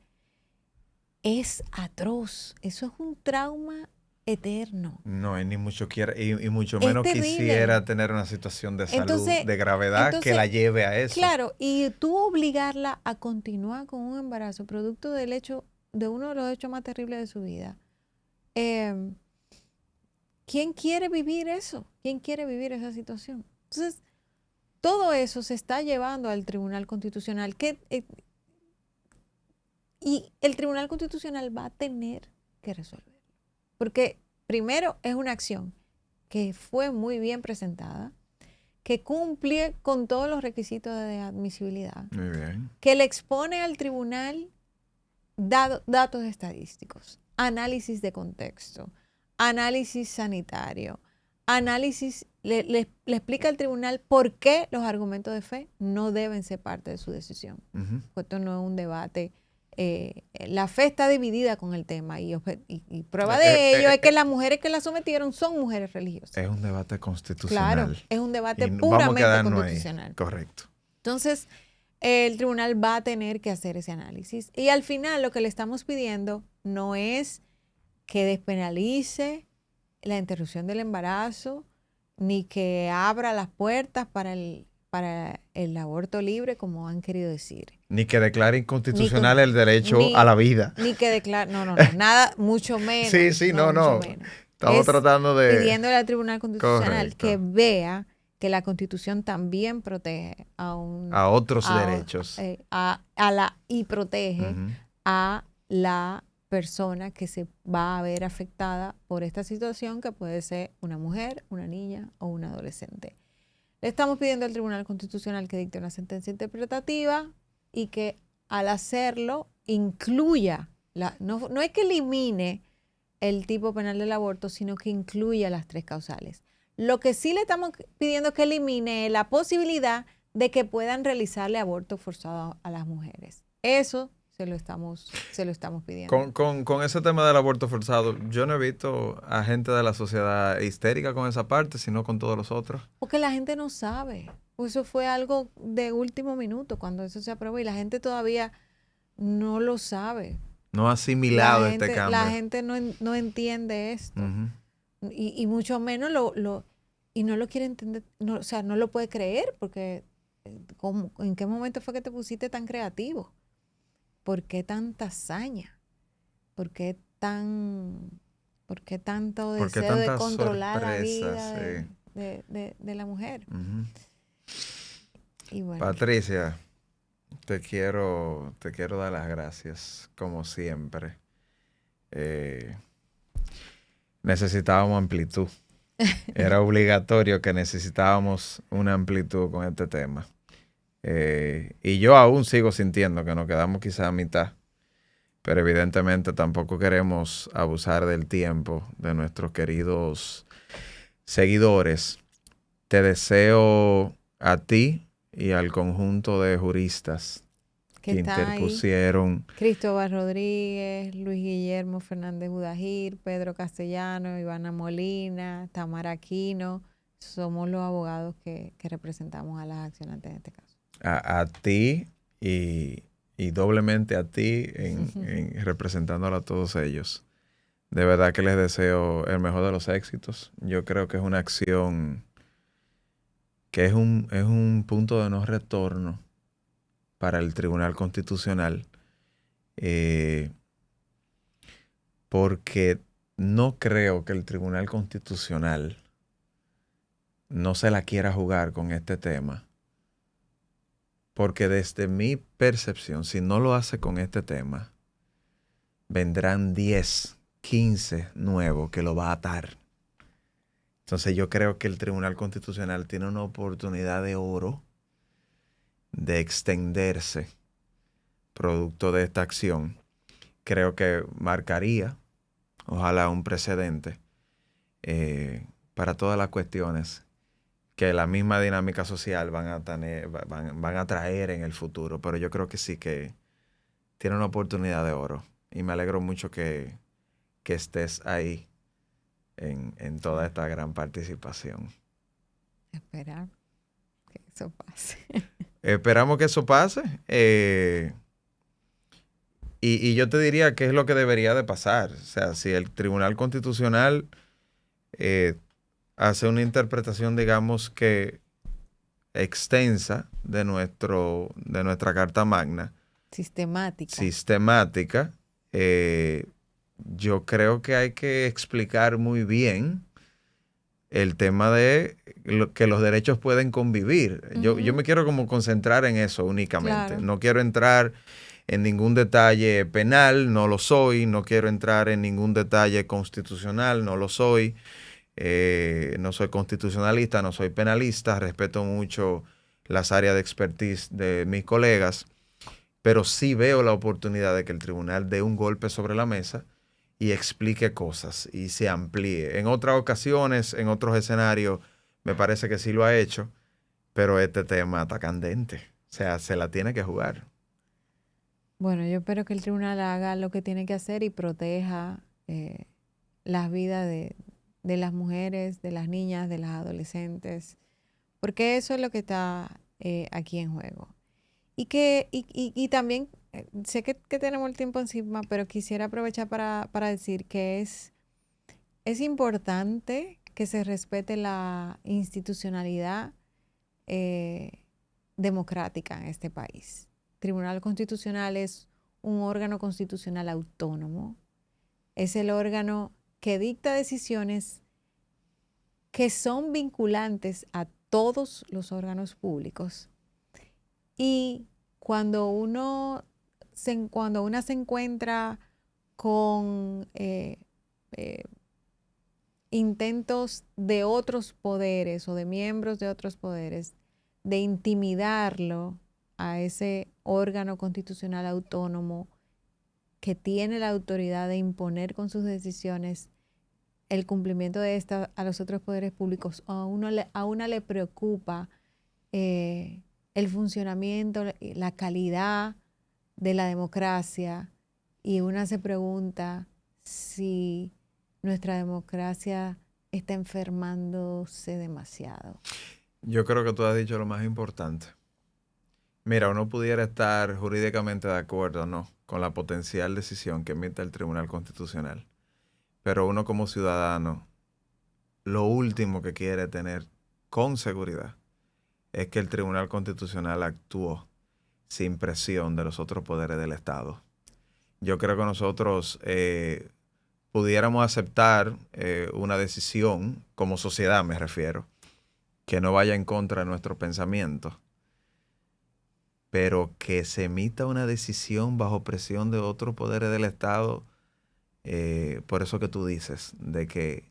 S4: es atroz. Eso es un trauma eterno.
S3: No, ni mucho quiera, y mucho menos
S4: terrible.
S3: quisiera tener una situación de salud, de gravedad que la lleve a eso.
S4: Claro, y tú obligarla a continuar con un embarazo producto del hecho, de uno de los hechos más terribles de su vida. ¿Quién quiere vivir eso? ¿Quién quiere vivir esa situación? Entonces, todo eso se está llevando al Tribunal Constitucional y el Tribunal Constitucional va a tener que resolverlo. Porque primero, es una acción que fue muy bien presentada, que cumple con todos los requisitos de admisibilidad,
S3: Muy bien.
S4: que le expone al tribunal datos estadísticos, análisis de contexto, análisis sanitario, análisis, le explica al tribunal por qué los argumentos de fe no deben ser parte de su decisión.
S3: Ujú.
S4: Esto no es un debate. La fe está dividida con el tema y prueba de ello es que las mujeres que la sometieron son mujeres religiosas.
S3: Es un debate constitucional.
S4: Claro, es un debate
S3: Y vamos a
S4: puramente
S3: quedarnos
S4: constitucional.
S3: ahí. Correcto.
S4: Entonces, el tribunal va a tener que hacer ese análisis. Y al final lo que le estamos pidiendo no es que despenalice la interrupción del embarazo, ni que abra las puertas para el aborto libre, como han querido decir.
S3: Ni que declare inconstitucional el derecho a la vida.
S4: Ni que declare, no, nada, mucho menos.
S3: Sí, no.
S4: Mucho menos.
S3: Estamos tratando de...
S4: Pidiéndole al Tribunal Constitucional
S3: Correcto.
S4: que vea que la Constitución también protege
S3: a otros derechos.
S4: Y protege
S3: Ujú.
S4: a la persona que se va a ver afectada por esta situación, que puede ser una mujer, una niña o un adolescente. Le estamos pidiendo al Tribunal Constitucional que dicte una sentencia interpretativa y que al hacerlo incluya, no es que elimine el tipo penal del aborto, sino que incluya las 3 causales. Lo que sí le estamos pidiendo que elimine es la posibilidad de que puedan realizarle aborto forzado a las mujeres. Eso se lo estamos pidiendo.
S3: Con ese tema del aborto forzado, yo no he visto a gente de la sociedad histérica con esa parte, sino con todos los otros.
S4: Porque la gente no sabe. Eso fue algo de último minuto cuando eso se aprobó y la gente todavía no lo sabe.
S3: No ha asimilado este cambio.
S4: La gente no entiende esto.
S3: Ujú.
S4: Y mucho menos y no lo quiere entender, o sea, no lo puede creer porque ¿en qué momento fue que te pusiste tan creativo? ¿Por qué tanta hazaña? ¿Por qué tanto deseo de controlar la vida de la mujer?
S3: Ujú.
S4: Y bueno,
S3: Patricia, te quiero dar las gracias, como siempre. Necesitábamos amplitud. Era obligatorio que necesitábamos una amplitud con este tema. Y yo aún sigo sintiendo que nos quedamos quizá a mitad, pero evidentemente tampoco queremos abusar del tiempo de nuestros queridos seguidores. Te deseo a ti y al conjunto de juristas que interpusieron.
S4: Cristóbal Rodríguez, Luis Guillermo Fernández Budajir, Pedro Castellano, Ivana Molina, Tamara Aquino, somos los abogados que representamos a las accionantes en este caso.
S3: A ti y doblemente a ti representándolo a todos ellos. De verdad que les deseo el mejor de los éxitos. Yo creo que es una acción que es un punto de no retorno para el Tribunal Constitucional, porque no creo que el Tribunal Constitucional no se la quiera jugar con este tema. Porque desde mi percepción, si no lo hace con este tema, vendrán 10, 15 nuevos que lo va a atar. Entonces yo creo que el Tribunal Constitucional tiene una oportunidad de oro de extenderse producto de esta acción. Creo que marcaría, ojalá, un precedente para todas las cuestiones que la misma dinámica social van a traer en el futuro. Pero yo creo que sí que tiene una oportunidad de oro. Y me alegro mucho que estés ahí en toda esta gran participación.
S4: Esperar que eso pase.
S3: Esperamos que eso pase. Y yo te diría que es lo que debería de pasar. O sea, si el Tribunal Constitucional hace una interpretación, digamos que extensa de nuestra Carta Magna. Sistemática. Yo creo que hay que explicar muy bien el tema de que los derechos pueden convivir. Uh-huh. Yo me quiero como concentrar en eso únicamente. Claro. No quiero entrar en ningún detalle penal, no lo soy. No quiero entrar en ningún detalle constitucional, no lo soy. No soy constitucionalista, no soy penalista. Respeto mucho las áreas de expertise de mis colegas, pero sí veo la oportunidad de que el tribunal dé un golpe sobre la mesa y explique cosas y se amplíe. En otras ocasiones, en otros escenarios, me parece que sí lo ha hecho, pero este tema está candente. O sea, se la tiene que jugar.
S4: Bueno, yo espero que el tribunal haga lo que tiene que hacer y proteja las vidas de las mujeres, de las niñas, de las adolescentes, porque eso es lo que está aquí en juego. Y también sé que tenemos el tiempo encima, pero quisiera aprovechar para decir que es importante que se respete la institucionalidad democrática en este país. El Tribunal Constitucional es un órgano constitucional autónomo. Es el órgano que dicta decisiones que son vinculantes a todos los órganos públicos. Y cuando una se encuentra con intentos de otros poderes o de miembros de otros poderes de intimidarlo a ese órgano constitucional autónomo que tiene la autoridad de imponer con sus decisiones el cumplimiento de esta a los otros poderes públicos, a una le preocupa el funcionamiento, la calidad de la democracia, y una se pregunta si nuestra democracia está enfermándose demasiado.
S3: Yo creo que tú has dicho lo más importante. Mira, uno pudiera estar jurídicamente de acuerdo o no con la potencial decisión que emite el Tribunal Constitucional, pero uno como ciudadano, lo último que quiere tener con seguridad es que el Tribunal Constitucional actuó sin presión de los otros poderes del Estado. Yo creo que nosotros pudiéramos aceptar una decisión, como sociedad me refiero, que no vaya en contra de nuestro pensamiento, pero que se emita una decisión bajo presión de otros poderes del Estado, por eso que tú dices, de que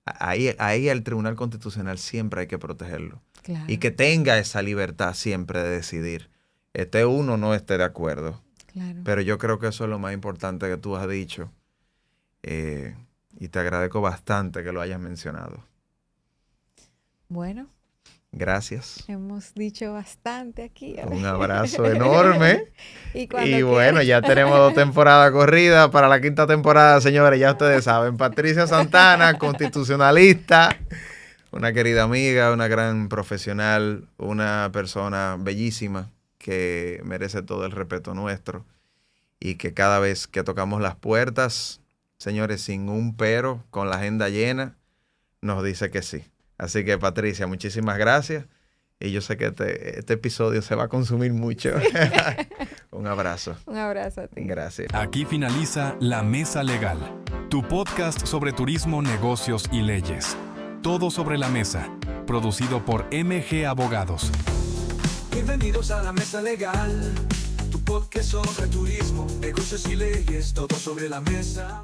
S3: ahí al Tribunal Constitucional siempre hay que protegerlo.
S4: Claro.
S3: Y que tenga esa libertad siempre de decidir. Esté uno o no esté de acuerdo.
S4: Claro.
S3: Pero yo creo que eso es lo más importante que tú has dicho. Y te agradezco bastante que lo hayas mencionado.
S4: Bueno.
S3: Gracias.
S4: Hemos dicho bastante aquí.
S3: Un abrazo enorme.
S4: y
S3: bueno, ya tenemos 2 temporadas corridas. Para la 5ª temporada, señores, ya ustedes saben. Patricia Santana, constitucionalista, una querida amiga, una gran profesional, una persona bellísima que merece todo el respeto nuestro y que cada vez que tocamos las puertas, señores, sin un pero, con la agenda llena, nos dice que sí. Así que, Patricia, muchísimas gracias. Y yo sé que este episodio se va a consumir mucho. Un abrazo.
S4: Un abrazo a ti.
S3: Gracias.
S1: Aquí finaliza La Mesa Legal, tu podcast sobre turismo, negocios y leyes. Todo sobre la mesa, producido por MG Abogados.
S2: Bienvenidos a La Mesa Legal, tu podcast sobre turismo, negocios y leyes, todo sobre la mesa.